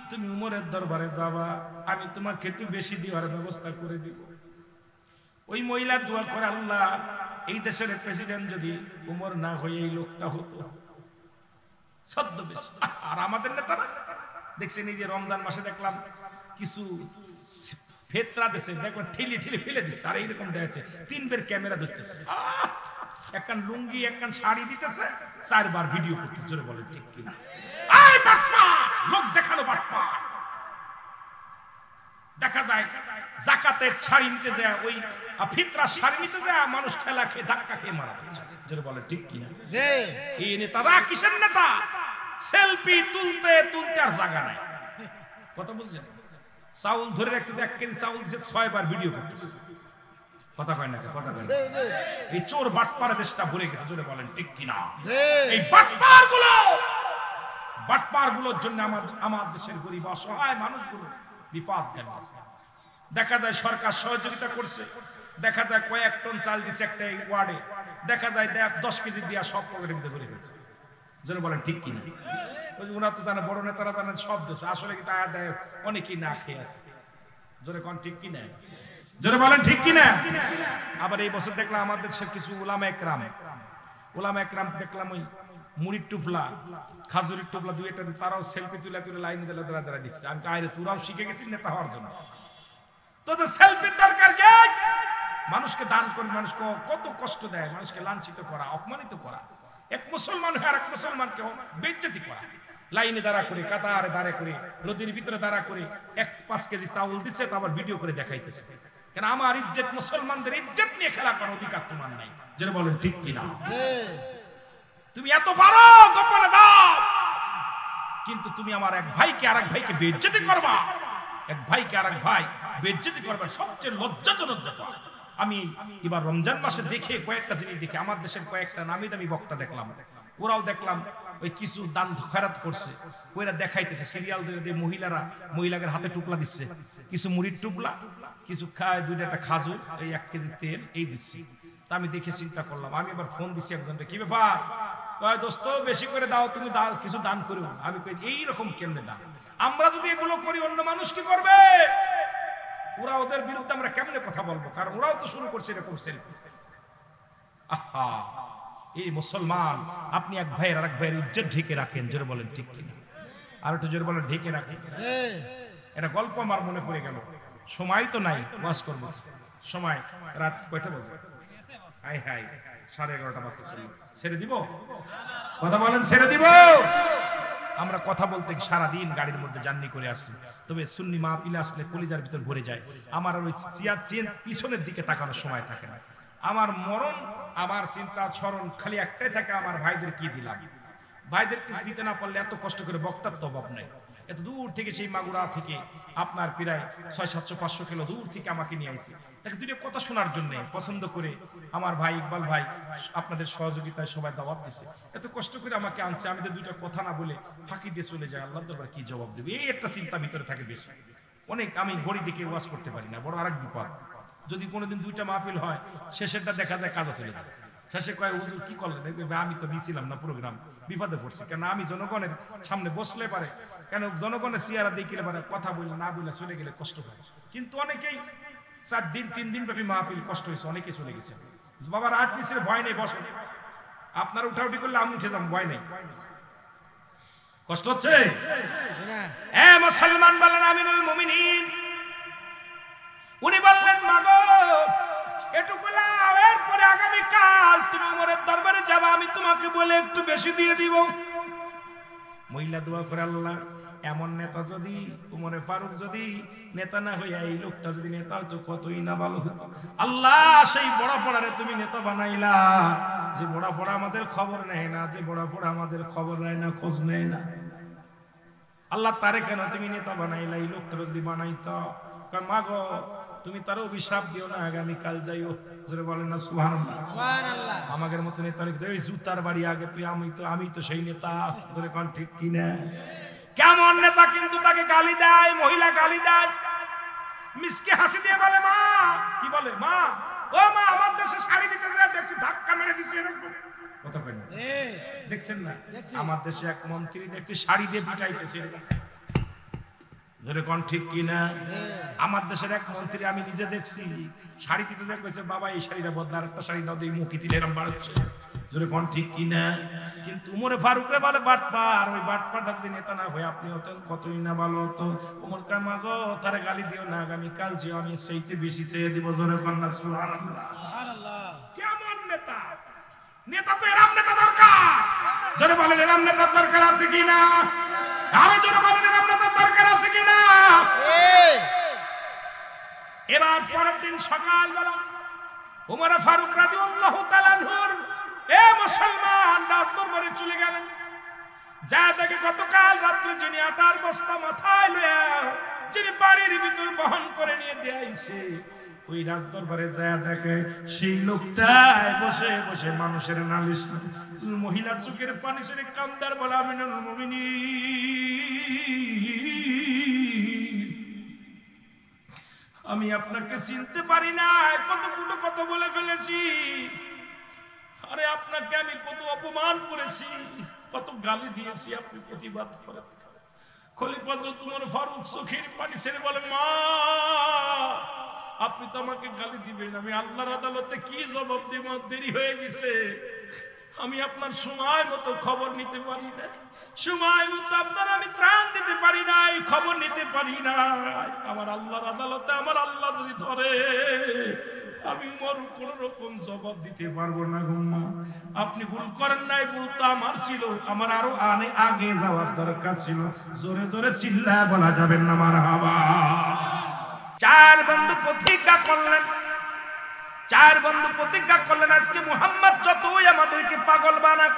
তুমি উমরের দরবারে যাবা, আমি তোমাকে একটু বেশি দেওয়ার ব্যবস্থা করে দিব। ওই মহিলা দোয়া করে, আল্লাহ, এই দেশের প্রেসিডেন্ট যদি উমর না হয়ে এই লোকটা হতো ছদ্মবেশ। আর আমাদের নেতারা দেখছেন, এই যে রমজান মাসে দেখলাম কিছু ফেতরা দেশে দেখবেন ঠেলে ঠেলে ফেলে দিচ্ছে, আর এইরকম দেখাচ্ছে 3 বের ক্যামেরা ধরতেছে, একখান লুঙ্গি একখান শাড়ি দিতেছে, 4 বার ভিডিও করতেছে। জোরে বলে ঠিক কিনা? এই বাটপার, লোক দেখানো বাটপার। দেখা যায় যাকাতের শাড়ি নিতে যায়, ওই ফিতরা শাড়ি নিতে যায়, মানুষ ঠেলা খেয়ে ধাক্কা খেয়ে মারা যাচ্ছে। জোরে বলে ঠিক কিনা? এই নেতারা কিসের নেতা? সেলফি তুলতে তুলতে আর জায়গা নাই। কথা বুঝছেন? চাউল ধরে রাখতে 1 কেজি চাউল দিচ্ছে, 6 বার ভিডিও করতেছে। কথা কয় না? কথা কয় না? এই চোর বাটপার দেশটা ভরে গেছে। জোরে বলেন ঠিক কিনা? এই বাটপার গুলোর জন্য আমার দেশের গরিব অসহায় মানুষগুলো বিপদ গেছে। দেখা যায় সরকার সহযোগিতা করছে, দেখা যায় কয়েক টন চাল দিচ্ছে একটা ওয়ার্ডে, দেখা যায় 10 কেজি দিয়া সব পকেটের মধ্যে ভরে গেছে। জোরে বলেন ঠিক কিনা? ওনারা তো জানে, বড় নেতারা জানেন সব দেশে, আসলে কি তা দেয় অনেকেই না খেয়ে আছে। জোরে কোন ঠিক কিনা? জোরে বলেন ঠিক কিনা? আবার এই বছর দেখলাম আমাদের দেশের কিছু উলামা একরাম দেখলাম ওই মুড়ির টুপলা, খাজুরির টুপলা 2-1টা, তারাও সেলফি তুলে তুলে লাইন দিলে দাঁড়া দিচ্ছে। আমি আরে তোরাও শিখে গেছিস নেতা হওয়ার জন্য, তোদের সেলফির দরকার কে? মানুষকে দান করে মানুষকে কত কষ্ট দেয়, মানুষকে লাঞ্ছিত করা, অপমানিত করা, এক মুসলমান হয়ে আর এক মুসলমানকে বেইজ্জতি করা, লাইনে দাঁড়া করে, কাতারে দাঁড়া করে, নদীর ভিতরে দাঁড়া করে 1-5 কেজি চাউল দিচ্ছে, তো আবার ভিডিও করে দেখাইতেছে। কেন? আমার ইজ্জত, মুসলমানদের ইজ্জত নিয়ে খেলা করার অধিকার তোমার নাই। যেটা বলেন ঠিক কিনা? তুমি এত পারো গোপনে দাও, কিন্তু তুমি আমার এক ভাইকে আরেক ভাইকে বেইজ্জতি করবা, এক ভাইকে আরেক ভাই বেইজ্জতি করবা, সবচেয়ে লজ্জাজনক ব্যাপার। আমি এবার রমজান মাসে দেখে কয়েকটা জিনিস দেখে, আমার দেশের কয়েকটা নামি দামি বক্তা দেখলাম, ওরাও দেখলাম ওই কিছু দান খয়রাত করছে, ওইরা দেখাইতেছে সিরিয়াল দিয়ে মহিলাদের হাতে টুকলা দিচ্ছে, কিছু মুড়ির টুকলা, কিছু খায়, 2টা খাজুর, এই 1 কেজি তেল এই দিচ্ছে। তা আমি দেখে চিন্তা করলাম, আমি এবার ফোন দিচ্ছি একজনকে, কি ব্যাপার? কয়, দোস্ত বেশি করে দাও, তুমি কিছু দান করো। আমি কই, এইরকম কেমনে দান? আমরা যদি এগুলো করি অন্য মানুষ কি করবে? ওরা, ওদের বিরুদ্ধে আমরা কেমনে কথা বলবো? কারণ ওরাও তো শুরু করছে এরকম সেলফি। আহা, এই মুসলমান, আপনি এক ভাইয়ের আরেক ভাইয়ের ইজ্জত ঢেকে রাখেন। জোরে বলেন ঠিক কিনা? আর একটু জোরে বলেন ঢেকে রাখেন। এটা গল্প আমার মনে পড়ে গেল, সময় তো নাই ওয়াজ করবো। সময় রাত কয়টা বাজে? হাই হাই 11:30 বাজতে চলল, ছেড়ে দিব? কথা বলেন, ছেড়ে দিব? আমরা কথা বলতে সারাদিন গাড়ির মধ্যে জার্নি করে আসছি, তবে সুন্নি মাহফিলে আসলে কলিজার ভিতর ভরে যায়। আমার আর ওই চেয়ার পিছনের দিকে তাকানোর সময় থাকে না। আমার মরণ, আমার চিন্তা স্মরণ খালি একটাই থাকে, আমার ভাইদের কি দিলাম। ভাইদের কিছু দিতে না পারলে এত কষ্ট করে বক্তার তো অভাব নাই। এত দূর থেকে সেই মাগুরা থেকে আপনার প্রায় 600-700-500 কিলো দূর থেকে আমাকে নিয়ে আইছে তাকে দুটো কথা শোনার জন্য, পছন্দ করে আমার ভাই ইকবাল ভাই আপনাদের সহযোগিতায় সবাই দাওয়াত দিছে, এত কষ্ট করে আমাকে আনছে। আমি তো দুইটা কথা না বলে ফাঁকি দিয়ে চলে যাই, আল্লাহর দরবারে কি জবাব দেবে, এই একটা চিন্তা ভিতরে থাকে বেশি। অনেক আমি ঘড়ি দেখে ওয়াজ করতে পারি না, বড় আরেক বিপদ। যদি কোনোদিন দুইটা মাহফিল হয়, শেষেরটা দেখা যায় কাজা চলে যায়। শেষে কয় হুজুর কি করলেন, আমি তো নিছিলাম না প্রোগ্রাম, বিপদে পড়ছি। কেন আমি জনগণের সামনে বসলে পারে, কেন জনগণের চেহারা দেখিলে পারে, কথা বললে না বললে চলে গেলে কষ্ট হয়। কিন্তু অনেকেই 4 দিন 3 দিন ব্যাপী মাহফিল কষ্ট হয়েছে, অনেকে চলে গেছে। বাবা রাত নিচে ভয় নেই, বসো, আপনার উঠাউটি করলে আমি উঠে যাবো, ভয় নেই। কষ্ট হচ্ছে? মুসলমান বলেন আমিনুল মুমিনিন, উনি বললেন মাগো এটুকু লাও, এরপরে আগামীকাল তুমি উমরের দরবারে যাবা, আমি তোমাকে বলে একটু বেশি দিয়ে দিব। মহিলা দোয়া করে, আল্লাহ এমন নেতা যদি, উমরে ফারুক যদি নেতা না হইয়া এই লোকটা যদি নেতা হতো কতই না ভালো হতো। আল্লাহ সেই বড় পড়ারে তুমি নেতা বানাইলা, যে বড় পড়া আমাদের খবর নেয় না, যে বড় পড়া আমাদের খবর নেয় না, খোঁজ নেয় না, আল্লাহ তারে কেন তুমি নেতা বানাইলা? এই লোকটা যদি বানাইতো, মা গো তুমি তার অভিশাপ দিও না, আগামীকাল যাইও। জোরে বলেন না সুবহানাল্লাহ। সুবহানাল্লাহ। আমাদের মত নেতা এই জুতার বাড়ি আগে তুই, আমি তো সেই নেতা। জোরে কোন ঠিক কি না? কেমন নেতা কিন্তু তাকে গালি দেয়, মহিলা গালি দেয়, মিসকে হাসি দিয়ে বলে মা, কি বলে মা, ও মা আমার দেশে শাড়ি দিতে যায় দেখছি ধাক্কা মেরে দিছে এরকম। কথা কই না? দেখছেন না আমার দেশে এক মন্ত্রী দেখছি শাড়ি দিয়ে পিটাইতেছে এরকম। জোরে কোন ঠিক কি না? আমার দেশের এক মন্ত্রী আমি নিজে দেখছি শাড়ি দিতে যায় কইছে বাবা এই শাড়িটা বদলা আরেকটা শাড়ি দাও, দেই মুখি দিলে এরকম বাড়ছে। জোরে কোন ঠিক কি না? কিন্তু উমরে ফারুক রে বলে বাটপার, ওই বাটপারটা যদি নেতা না হয় আপনি হতেন কতই না ভালো হতো। উমর কয় মা গো তারে গালি দিও না, আগামীকাল যে আমি সেইতে বেশি চেয়ে দিব। জোরে কোন না সুবহানাল্লাহ। সুবহানাল্লাহ। কেমন নেতা? নেতা তো এরকম নেতা দরকার। জোরে বলেন এরকম নেতা দরকার আছে কি না? আরো জোরে বলেন এরকম নেতা দরকার আছে কি না? এবার পরের দিন সকালবেলা উমর ফারুক রাদিয়াল্লাহু তাআলা আনহুর এ মুসলমান রাজদরবারে চলে গেলেন। যা দেখে গতকাল রাত্রে যিনি আটার বস্তা মাথায় লয়া যিনি বাড়ির ভিতর বহন করে নিয়ে দিয়েছে, ওই রাজদরবারে যা দেখে সেই লোকটাই বসে বসে মানুষের নালিশ, মহিলা চোখের পানি ছেড়ে কান্দার বলে আমিনুল মুমিনিন আমি আপনাকে চিনতে পারি না, কতগুলো কথা বলে ফেলেছি, আরে আপনাকে আমি কত অপমান করেছি, কত গালি দিয়েছি, আপনি প্রতিবাদ করেন। খলিফা উমর ফারুক চোখের পানি ছেড়ে বলে মা আপনি তো আমাকে গালি দিবেন, আমি আল্লাহর আদালতে কি জবাব দেব, দেরি হয়ে গেছে, আমি আপনার সময় মতো খবর নিতে পারি না, সময় মতো আপনার আমি ত্রাণ দিতে পারি নাই, খবর নিতে পারি না, আমার আল্লাহর আদালতে আমার আল্লাহ যদি ধরে আমি উমর কোন রকম জবাব দিতে পারবো না। গুম্মা আপনি ভুল করেন নাই, ভুল তো আমার ছিল, আমার আরো আগে যাওয়ার দরকার ছিল। জোরে জোরে চিল্লায় বলা যাবেন না মারহাবা। চার বন্ধু প্রতিজ্ঞা করলেন, চার বন্ধু প্রতিজ্ঞা করলেন আজকে মুহাম্মদ যতই আমাদেরকে পাগল বানাক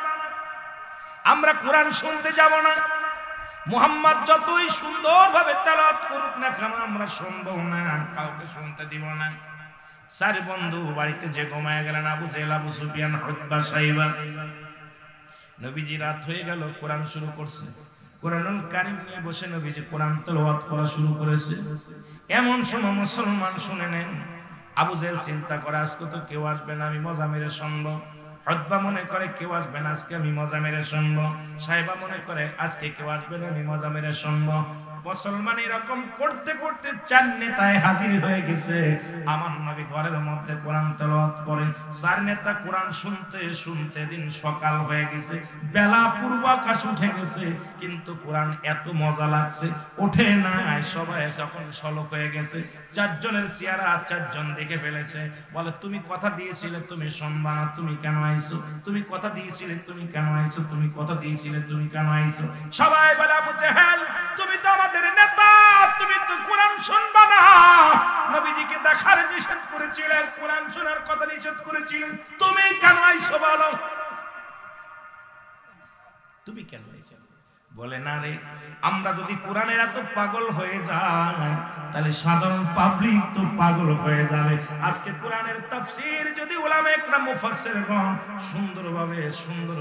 আমরা কোরআন শুনতে যাব না, মুহাম্মদ যতই সুন্দরভাবে তেলাওয়াত করুক না কেন আমরা শুনবো না, কাউকে শুনতে দিব না। চার বন্ধু বাড়িতে যে ঘুমায় গেলেন, আবু জেহেল, আবু সুফিয়ান, উতবা, সাইবা। নবীজি রাত হয়ে গেল, কোরআন শুরু করছে, কোরআনুল কারীম নিয়ে বসে নবীজি কোরআন তেলাওয়াত করা শুরু করেছে। এমন সময় মুসলমান শুনে নেন, আবু জেহেল চিন্তা করে আজকে তো কেউ আসবে না, আমি মজা মেরে শুনবো। উতবা মনে করে কেউ আসবে না, আজকে আমি মজা মেরে শুনবো। সাইবা মনে করে আজকে কেউ আসবে না, আমি মজা মেরে শুনবো। মুসলমান এরকম করতে করতে চার নেতায় হাজির হয়ে গেছে। আমার নবী ঘরের মধ্যে কোরআন তেলাওয়াত করে, চার নেতা কোরআন শুনতে শুনতে দিন সকাল হয়ে গেছে, বেলা পূর্বাকাশ উঠে গেছে, কিন্তু কোরআন এত মজা লাগছে ওঠে না। সবাই যখন শলক হয়ে গেছে, চারজনের চেহারা চারজন দেখে ফেলেছে। বলে তুমি কথা দিয়েছিলে তুমি শুনবা না, তুমি কেন আইছো? তুমি কথা দিয়েছিলে তুমি কেন আইছো? তুমি কথা দিয়েছিলে তুমি কেন আইছো? সবাই বলে আবু জাহেল তুমি তো আমাদের নেতা, তুমি তো কোরআন শুনবা না। নবীজিকে দেখার নিষেধ করেছিলেন, কোরআন শোনার কথা নিষেধ করেছিলেন, তুমি কেন আইছো বলো? তুমি কেন আইছো? বলে না রে, আমরা যদি কোরআনের এত পাগল হয়ে যাই তাহলে সাধারণ পাবলিক তো পাগল হয়ে যাবে। আজকে কোরআনের তাফসীর যদি উলামা একরাম মুফাসসিরগণ সুন্দরভাবে সুন্দর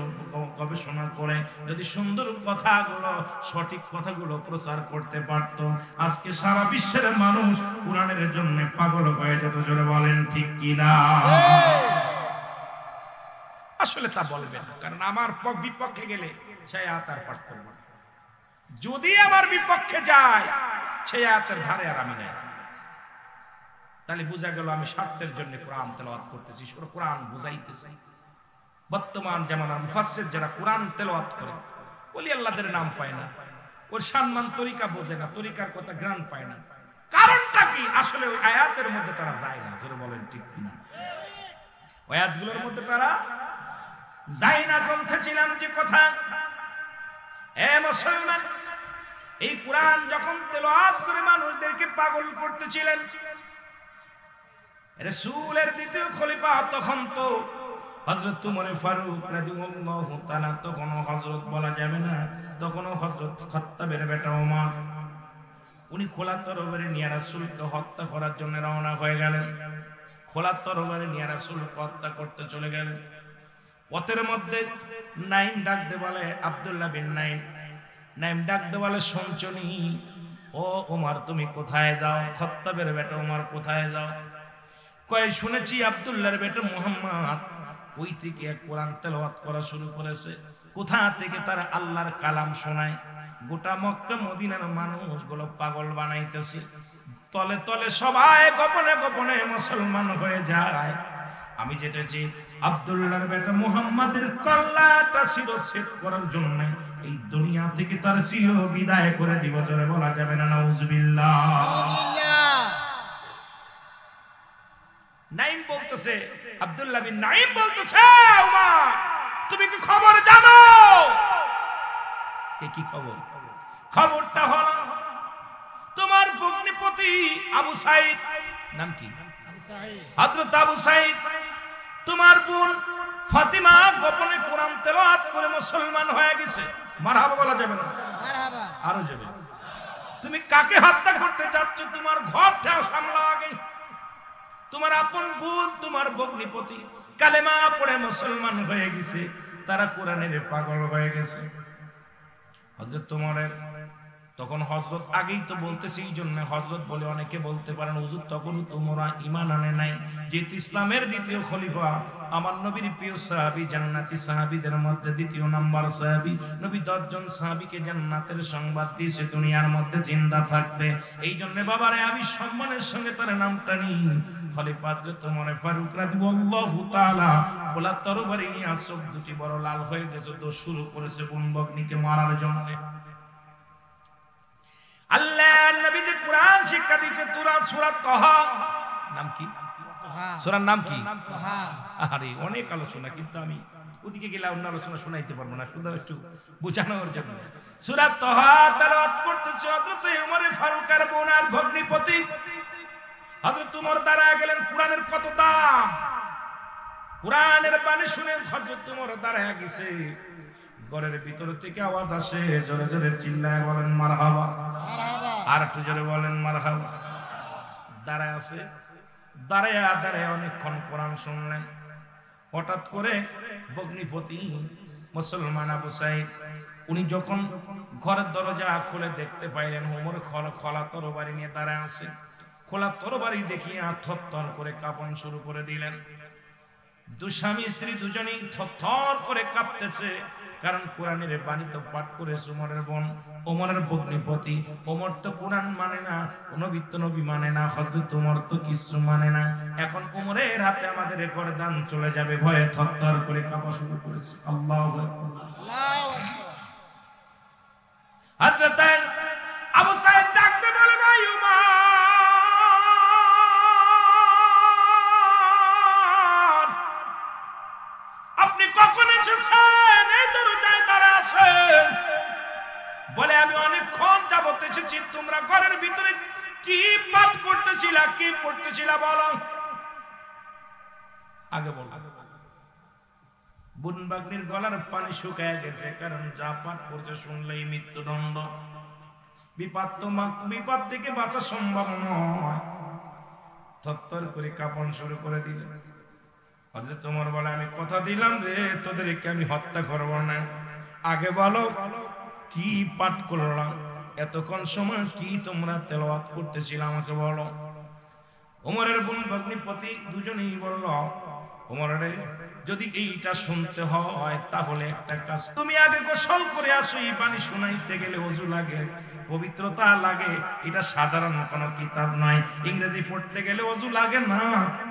গবেষণা করে যদি সুন্দর কথাগুলো সঠিক কথাগুলো প্রচার করতে পারত, আজকে সারা বিশ্বের মানুষ কোরআনের জন্য পাগল হয়ে যেত। জোরে বলেন ঠিক কি না? আসলে তা বলবে না, কারণ আমার বিপক্ষে গেলে সেই আয়াত আর পাঠ করব না। যদি আমার বিপক্ষে যায় সেই আয়াতের ধারে আর আমি নাই। তাহলে বোঝা গেল আমি স্বার্থের জন্য কোরআন তেলাওয়াত করতেছি, কোরআন বুঝাইতেছি। বর্তমান জামানার মুফাসসির যারা কোরআন তেলাওয়াত করে ওলি আল্লাহদের নাম পায় না, ওর সম্মান তরিকা বোঝে না, তরিকার কথা জ্ঞান পায় না। কারণটা কি? আসলে ওই আয়াতের মধ্যে তারা যায় না। জোরে বলেন ঠিক কিনা? ওই আয়াতগুলোর মধ্যে তারা যায় না। বলতেছিলাম যে কথা, এ মুসলমান, এই কোরআন যখন তেলাওয়াত করে মানুষদেরকে পাগল করতেছিলেন, রাসূলের দ্বিতীয় খলিফা তখন তো হযরত ওমর ফারুক রাদিয়াল্লাহু তাআলা, তখন হযরত বলা যাবে না, তখন হযরত খাত্তাবের বেটা ওমর, উনি খোলা তরবারি নিয়ে রাসূলকে হত্যা করার জন্য রওনা হয়ে গেলেন। খোলা তরবারি নিয়ে রাসূলকে হত্যা করতে চলে গেলেন। পথের মধ্যে নাইম ডাক দে বলে, আব্দুল্লাহ বিন নাইম, নাইম ডাক দে বলে, শুনছনি ও ওমর তুমি কোথায় যাও? খাত্তাবের বেটা ওমর কোথায় যাও? কয় শুনেছি আব্দুল্লাহর বেটা মুহাম্মদ ওই থেকে কোরআন তেলাওয়াত করা শুরু করেছে। কোথা থেকে তারা আল্লাহর কালাম শোনায়, গোটা মক্কা মদিনার মানুষগুলো পাগল বানাইতেছে। তলে তলে সবাই গোপনে গোপনে মুসলমান হয়ে যায়। আমি যেতেছি আব্দুল্লাহর বেটা মুহাম্মাদের কল্লাটা শিরচ্ছেদ করার জন্য এই দুনিয়া থেকে তার চির বিদায় করে দিব। জোরে বলা যাবে না নাউজুবিল্লাহ? নাইম বলতেছে, আব্দুল্লাহ বিন নাইম বলতেছে, ওমর তুমি কি খবর জানো? কি খবর? খবরটা হলো তোমার ভগ্নিপতি আবু সাঈদ, নাম কি? হযরত আবু সাঈদ, তোমার বোন ফাতিমা গোপনে কোরআন তেলাওয়াত করে মুসলমান হয়ে গেছে। মারহাবা বলা যাবে না? মারহাবা আরো যাবে। তুমি কাকে হত্যা করতে যাচ্ছ? তোমার ঘরটা সামলাও আগে। তোমার আপন বোন, তোমার ভগ্নিপতি কালেমা পড়ে মুসলমান হয়ে গেছে, তারা কোরআনের পাগল হয়ে গেছে। হযরত ওমরের তখন হযরত আগেই তো বলতেছি, এই জন্য হযরত বলে অনেকে বলতে পারেন হুজুর তখনও তোমরা ঈমান আনে নাই, যেহেতু ইসলামের দ্বিতীয় খলিফা আমার নবীর প্রিয় সাহাবী, জান্নাতি সাহাবীদের মধ্যে দ্বিতীয় নাম্বার সাহাবী, নবী 10 জন সাহাবীকে জান্নাতের সংবাদ দিয়েছে দুনিয়ার মধ্যে জিন্দা থাকতে। এই জন্য বাবারে আমি সম্মানের সঙ্গে তার নামটা নিই। খলিফা হযরত ওমর ফারুক রাদিয়াল্লাহু তাআলা খোলা তরবারি নিয়ে চোখ দুটি বড় লাল হয়ে গেছে, তো শুরু করেছে বোন ভগ্নিকে মারার জন্য। আল্লাহ নবী যে কোরআন শিক্ষা দিয়েছে, সূরা তাহা, নাম কি? সূরার নাম কি? আরে অনেক আলোচনা, কিন্তু আমি ওদিকে গেলে অন্য আলোচনা শোনাইতে পারবো না, শুধু একটু বোঝানোর জন্য। সূরা তাহা তেলাওয়াত করতেছে হযরত ওমর ফারুকের বোন আর ভগ্নিপতি হযরত ওমর দাঁড়ায় গেলেন। কোরআনের কত দাম! কোরআনের বাণী শুনে হযরত ওমর দাঁড়ায় গেছে। ঘরের ভিতর থেকে আওয়াজ আসে, জোরে জোরে চিল্লায় বলেন মারহাবা, আর একটু জোরে বলেন মারহাবা। দাঁড়ায় আছে, দাঁড়ায় অনেকক্ষণ কোরআন শুনলেন। হঠাৎ করে ভগ্নিপতি মুসলমান আবু সাঈদ উনি যখন ঘরের দরজা খুলে দেখতে পাইলেন ওমর খোলা তরবারি নিয়ে দাঁড়ায় আছে। খোলা তরবারি দেখিয়ে থরথর করে কাঁপন শুরু করে দিলেন। স্বামী স্ত্রী দুজনেই থরথর করে কাঁপতেছে, কারণ কোরআনের বাণী তো পাঠ করেছে ওমরের বোন, ওমরের ভগ্নিপতি। ওমর তো কোরআন মানে না, নবী মানে না, হযরত ওমর তো কিছু মানে না। এখন ওমরের হাতে আমাদের গর্দান চলে যাবে, ভয়ে থরথর করে কাঁপা শুরু করেছে। আল্লাহু আকবার, আল্লাহু আকবার। হযরত আবু সাঈদ ডাকতে বলে, ভাই ওমর, আপনি কখন এসেছেন? এই দরজায় দাঁড়ায় আছেন। বলে, আমি অনেকক্ষণ যাবত এসেছি। তোমরা ঘরের ভিতরে কি পাঠ করতেছিলা, কি পড়তেছিলা বলো, আগে বলো। বোন বাগনির গলার পানি শুকায় গেছে, কারণ যা পাঠ করতে শুনলেই মৃত্যুদণ্ড। বিপদ থেকে বাঁচা সম্ভব নয়। থরথর করে কাঁপন শুরু করে দিল। হযরত ওমর বলে, আমি কথা দিলাম রে, তোদেরকে আমি হত্যা করব না। আগে বলো কি পাঠ করলাম, এতক্ষণ সময় কি তোমরা তেলাওয়াত করতেছিলে আমাকে বলো। ওমরের বোন ভগ্নিপতি দুজনেই বলল, ওমর রে, যদি এইটা শুনতে হয় তাহলে একটা কাজ, তুমি আগে গোসল করে আসো। এই বাণী শোনাইতে গেলে ওযু লাগে, পবিত্রতা লাগে। এটা সাধারণ কোনো কিতাব নয়। ইংরেজি পড়তে গেলে ওযু লাগে না,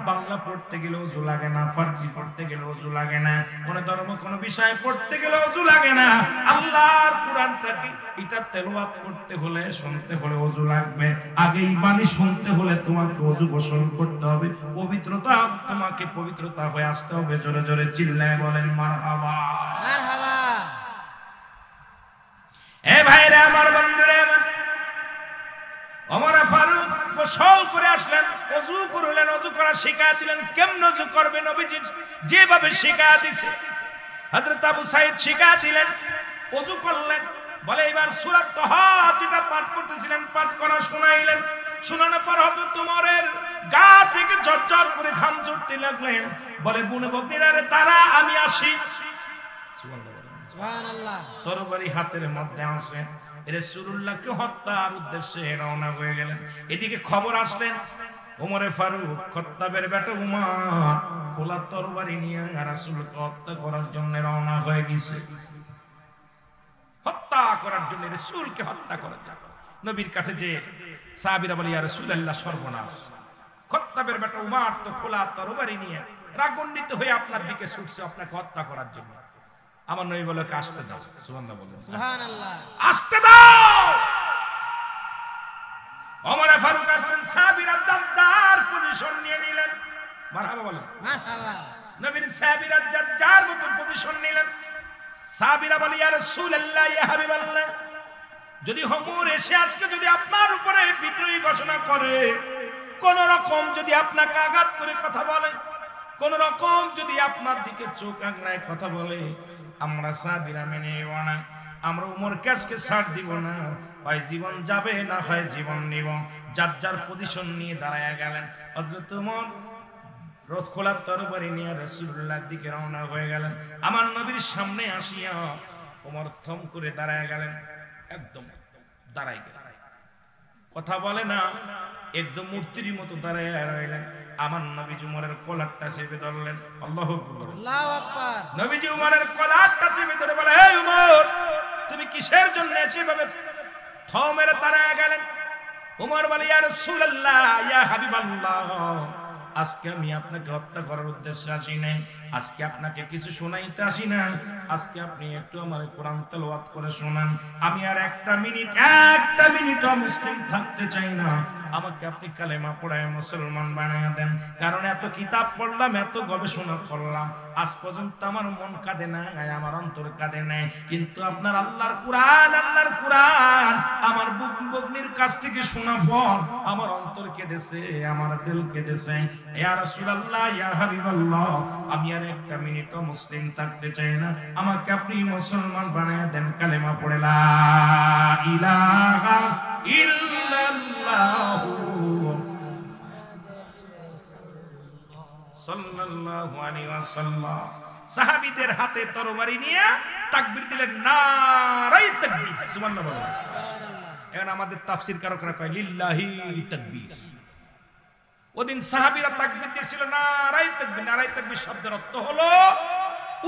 বাংলা পড়তে গেলে ওযু লাগে না, ফার্সি পড়তে গেলে ওযু লাগে না, কোন ধর্ম কোন বিষয় পড়তে গেলে ওযু লাগে না। আল্লাহর কোরআনটাকে এটা তেলাওয়াত করতে হলে, শুনতে হলে ওযু লাগবে। আগে এই বাণী শুনতে হলে তোমাকে ওযু গোসল করতে হবে, পবিত্রতা, তোমাকে পবিত্রতা হয়ে আসতে হবে। জোরে জোরে চিল্লায় বলেন মারহাবা, মারহাবা। এ ভাইরা আমার, বন্ধুরা আমার, ওমর ফারুক গোসল করে আসলেন, ওযু করলেন, ওযু করা শিখায়া দিলেন। কেমন ওযু করবে নবীজি যেভাবে শিখায়া দিয়েছে, হযরত আবু সাঈদ শিখায়া দিলেন। ওযু করলেন, বলে এবার সূরা তাহা যেটা পাঠ করতেছিলেন পাঠ করা শোনাইলেন। শোনানোর পর হযরত ওমরের গা থেকে ঝরঝর করে ঘাম ঝরতে লাগলেন। বলে, বুনে বকনিরা রে, তারা আমি আসি। সুবহানাল্লাহ। তরবারি হাতের মধ্যে আছে, রাসূলুল্লাহকে হত্যার উদ্দেশ্যে রওনা হয়ে গেলেন। এদিকে খবর আসলেন, ওমরে ফারুক খত্তাবের বেটা উমর খোলা তরবারি নিয়ে রাসূলকে হত্যা করার জন্য রওনা হয়ে গেছে। হত্যা করার জন্য, রাসূলকে হত্যা করার জন্য। নবীর কাছে যে সাহাবীরা বলে, ইয়া রাসূলুল্লাহ, সর্বনাশ, খত্তাবের বেটা উমর তো খোলা তরবারি নিয়ে রাগান্বিত হয়ে আপনার দিকে ছুটছে আপনাকে হত্যা করার জন্য। আমার নবী বলে, আসতে দাও। সুবহানাল্লাহ বলেন, সুবহানাল্লাহ, আসতে দাও। ওমর ফারুক আসলেন, সাহাবীরা দাদ্দার পজিশন নিয়ে নিলেন। মারহাবা বলেন, মারহাবা। নবীর সাহাবীরা দাদ্দার মতো পজিশন নিলেন। সাহাবীরা বলে, ইয়া রাসূলুল্লাহ, ইয়া হাবিবাল্লাহ, যদি ওমর এসে আজকে যদি আপনার উপরে বিদ্রোহী ঘোষণা করে, কোন রকম যদি আপনাকে আঘাত করে কথা বলে, কোন রকম যদি আপনার দিকে চোখ আঁকড়ায় কথা বলে, আমরা সাহাবীরা মেনে নেব না। আমরা ওমরকে আজকে ছাড় দিব না, হয় জীবন যাবে না হয় জীবন নিব। যার যার পজিশন নিয়ে দাঁড়ায় গেলেন। হযরত ওমর রথ খোলা তরবারি নিয়ে রাসূলুল্লাহর দিকে রওনা হয়ে গেলেন। আমার নবীর সামনে আসিয়া ওমর থম করে দাঁড়ায় গেলেন, একদম দাঁড়াই গেলেন, কথা বলে না, একদম মূর্তির মতো দাঁড়ায় রইলেন। আমার নবীজি উমরের কলারটা চেপে ধরলেন। আল্লাহু আকবার, আল্লাহু আকবার। নবীজি উমরের কলারটা চেপে ধরে বলে, হে উমর, তুমি কিসের জন্য এভাবে থম মেরে দাঁড়ায় গেলেন? উমর বলে, ইয়া রাসূলুল্লাহ, ইয়া হাবিবাল্লাহ, আজকে আমি আপনাকে হত্যা করার উদ্দেশ্যে আসি নাই, আজকে আপনাকে কিছু শোনাইতে আসি না, আজকে আপনি একটু আমার কোরআন তেলাওয়াত করে শোনান। আমি আর একটা মিনিট মুসলিম থাকতে চাই না। আমাকে আপনি কালেমা পড়ায় মুসলমান বানায় দেন। কারণ এত কিতাব পড়লাম, এত গবেষণা করলাম, আজ পর্যন্ত আমার মন কাঁদে না, আমার অন্তর কাঁদে নাই। কিন্তু আপনার আল্লাহর কোরআন আমার বগ্নির কাছ থেকে শোনা পর আমার অন্তর কেঁদেছে, আমার দিল কেঁদেছে। ইয়া রাসূলুল্লাহ, ইয়া হাবিবাল্লাহ, আমি আর একটা মিনিটও মুসলিম থাকতে চাই না, আমাকে আপনি মুসলমান বানায় দেন। কালেমা পড়ে লা ইলাহা ইল্লাল্লাহু সাল্লাল্লাহু আলাইহি ওয়াসাল্লাম সাহাবীদের হাতে তরবারি নিয়ে তাকবীর দিলেন, নারায়ে তাকবীর, সুবহানাল্লাহ। এখন আমাদের তাফসীর কারকরা কয় লিল্লাহি তাকবীর, ওদিন সাহাবীরা তাকবীর দিয়েছিল নারায়ে তাকবীর। নারায়ে তাকবীর শব্দের অর্থ হলো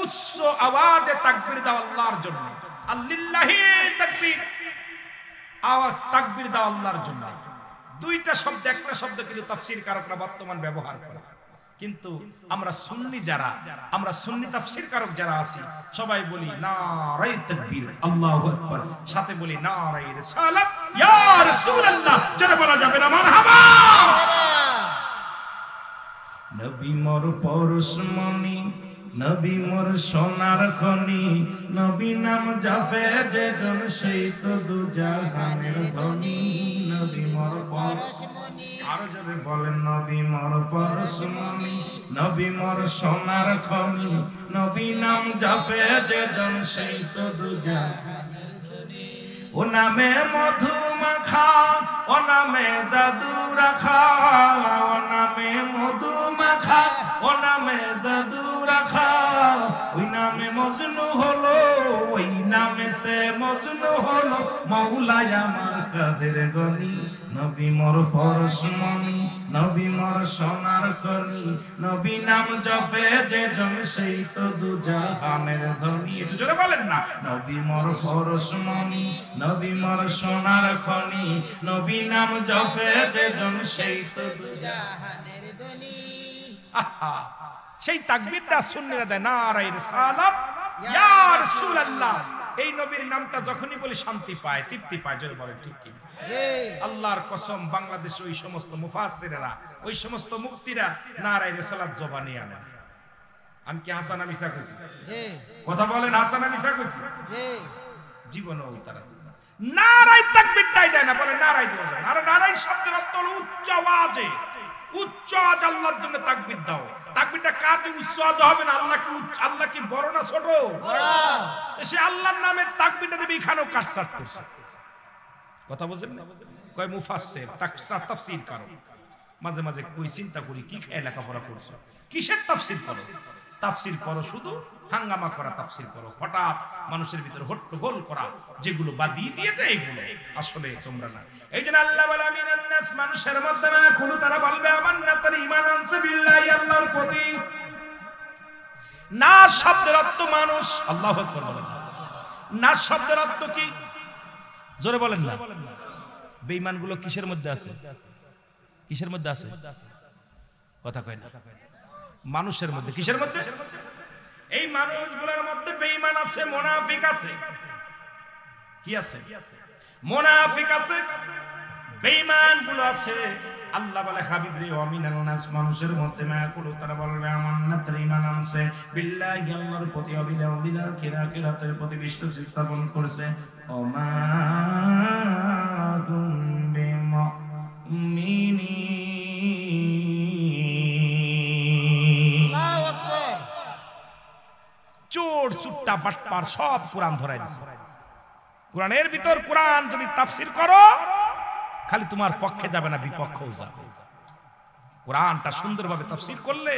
উচ্চ আওয়াজে তাকবীর দাও আল্লাহর জন্য। আল্লিল্লাহি তাকবীর, আওয়াজ তাকবীর দাও আল্লাহর জন্য। দুইটা শব্দ, একটা শব্দ কিন্তু তাফসীরকারকরা বর্তমান ব্যবহার করে। কিন্তু আমরা সুন্নি যারা, আমরা সুন্নি তাফসীরকারক যারা আছি, সবাই বলি নারায়ে তাকবীর, আল্লাহু আকবার, সাথে বলি নারায়ে রিসালাত, ইয়া রাসূলুল্লাহ। যারা বলা যাবে না মারহাবা। নবী মোর পরশমণি, নবী মোর সোনার খনি, নবী নাম জাপে যে জন সেই তো দুজাহানের ধনী। নবী মোর পরশমণি, আরো জোরে বলেন নবী মোর পরশমণি, নবী মোর সোনার খনি, নবী নাম জাপে যে জন সেই তো দুজাহানের ধনী। ও নামে মধু মাখা, ও নামে জাদু রাখা, ও নামে মধু মাখা, ও নামে জাদু রাখা। ওই নামে মজনু হলো, ওই নামেতে মজনু হলো মৌলাই আমার কাদের গনি। নবী মোর পরশমণি, নবী মোর সোনার খনি, নবী নাম জপে যে জন সেই তো দুজাহানের ধনী। একটু জোরে বলেন না। নবী মোর পরশমণি, নবী মোর সোনার খনি, নবী নাম জপে যে জন সেই তো দুজাহানের ধনী। আহা, সেই তাকবীরটা সুন্নিরা দেয় নারায়ে রিসালাত, ইয়া রাসূলুল্লাহ। এই নবীর নামটা যখনই বলি শান্তি পায়, তৃপ্তি পায়। জোরে বলেন ঠিক কি? আল্লাহর কসম, বাংলাদেশে ওই সমস্ত মুফাসসিরেরা, ওই সমস্ত মুফতিরা নারায়ে রিসালাত জবানি আনেন। আমি কি হাসান মিশা কইছি? কথা বলেন, হাসান মিশা কইছি? জীবনেও তারা নারায়ে তাকবীরটাই দেয় না, বলে নারায়ে দেওয়া যায়। আর নারায়ে শব্দের অর্থ হলো উচ্চ আওয়াজে, উচ্চ আওয়াজ আল্লাহর জন্য তাকবীর দাও। তাকবীরটা কার জন্য উচ্চ আওয়াজ হবে না? আল্লাহ কি আল্লাহ কি বড় না ছোট? বড়। সে আল্লাহর নামে তাকবীরটা দেবে, এখানেও কাটছাট করছে। কথা বুঝেন না? কয় মুফাসসির, তাফসীর কারক। মাঝে মাঝে কই চিন্তা করি, কি খেয়ে লেখাপড়া করছো? কিসের তাফসীর করো? তাফসীর করো শুধু হাঙ্গামা করা তাফসীর করো, হঠাৎ মানুষের ভিতরে হট্টগোল করা, যেগুলো বাদিয়ে দিয়েছে এগুলো আসলে তোমরা না। এই জন্য আল্লাহ বলে আমিনান নাস, মানুষের মধ্যে না কোন তারা বলবে আমান্না, তারা ঈমান আনছে বিল্লাহি, আল্লাহর প্রতি। নাস শব্দের অর্থ মানুষ। আল্লাহু আকবার বলেন। নাস শব্দের অর্থ কি? জোরে বলেন না। বেঈমানগুলো কিসের মধ্যে আছে? কিসের মধ্যে আছে? কথা কয় না। মানুষের মধ্যে। কিসের মধ্যে? এই মানুষগুলোর মধ্যে বেঈমান আছে, মুনাফিক আছে। কি আছে? মুনাফিক আছে, বেঈমানগুলো আছে। আল্লাহ বলে হাবিব রে, আমিনান নাস, মানুষের মধ্যে মায়াকুলু, তারা বলবে আমান্না, তারা ঈমান আনছে বিল্লাহি, আল্লাহর প্রতি, অবিল আখিরাতের প্রতি বিশ্বাস স্থাপন করছে। ওমা কুম বিমুমিনিন। আল্লাহু আকবার। চোর চুট্টা বাটপার সব কোরআন ধরাই দিছে। কোরআনের ভিতর কোরআন যদি তাফসীর করো, খালি তোমার পক্ষে যাবে না, বিপক্ষেও যাবে। কোরআনটা সুন্দরভাবে তাফসীর করলে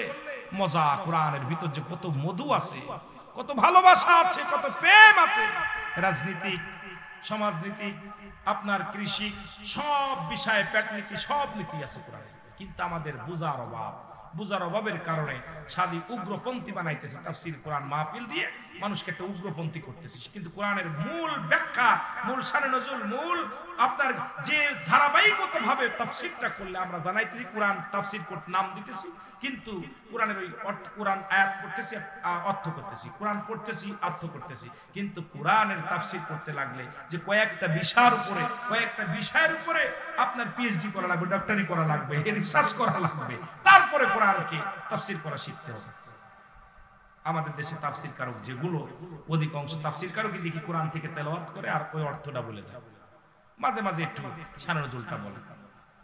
মজা। কোরআনের ভিতর যে কত মধু আছে, কত ভালোবাসা আছে, কত প্রেম আছে। রাজনীতিক, সমাজনীতি, আপনার কৃষি, সব বিষয়ে পেটনীতি, সব নীতি আছে কোরআনে। কিন্তু আমাদের বুঝার অভাব, বুঝার অভাবের কারণে সাদি উগ্রপন্থী বানাইতেছে। তাফসীর কোরআন মাহফিল দিয়ে মানুষকে একটা উগ্রপন্থী করতেছে। কিন্তু কোরআনের মূল ব্যাখ্যা, মূল শানে নজুল, মূল আপনার যে ধারাবাহিকভাবে তাফসীরটা করলে আমরা জানাইতেছি, কোরআন তাফসীর করতে নাম দিতেছি, কিন্তু কোরআনের ওই কোরআন আয়াত পড়তেছি, অর্থ করতেছি, কোরআন পড়তেছি, অর্থ করতেছি। কিন্তু কোরআনের তাফসীর করতে লাগলে যে কয়েকটা বিষয়ের উপরে আপনার পিএইচডি করা লাগবে, ডক্টরি করা লাগবে, রিসার্চ করা লাগবে, তারপরে কোরআনকে তাফসীর করা শিখতে হবে। আমাদের দেশে তাফসীর কারক যেগুলো, অধিকাংশ তাফসীর কারকই দেখি কোরআন থেকে তেলাওয়াত করে আর ওই অর্থটা বলে যায়। মাঝে মাঝে একটু শানে নজুলটা বলে।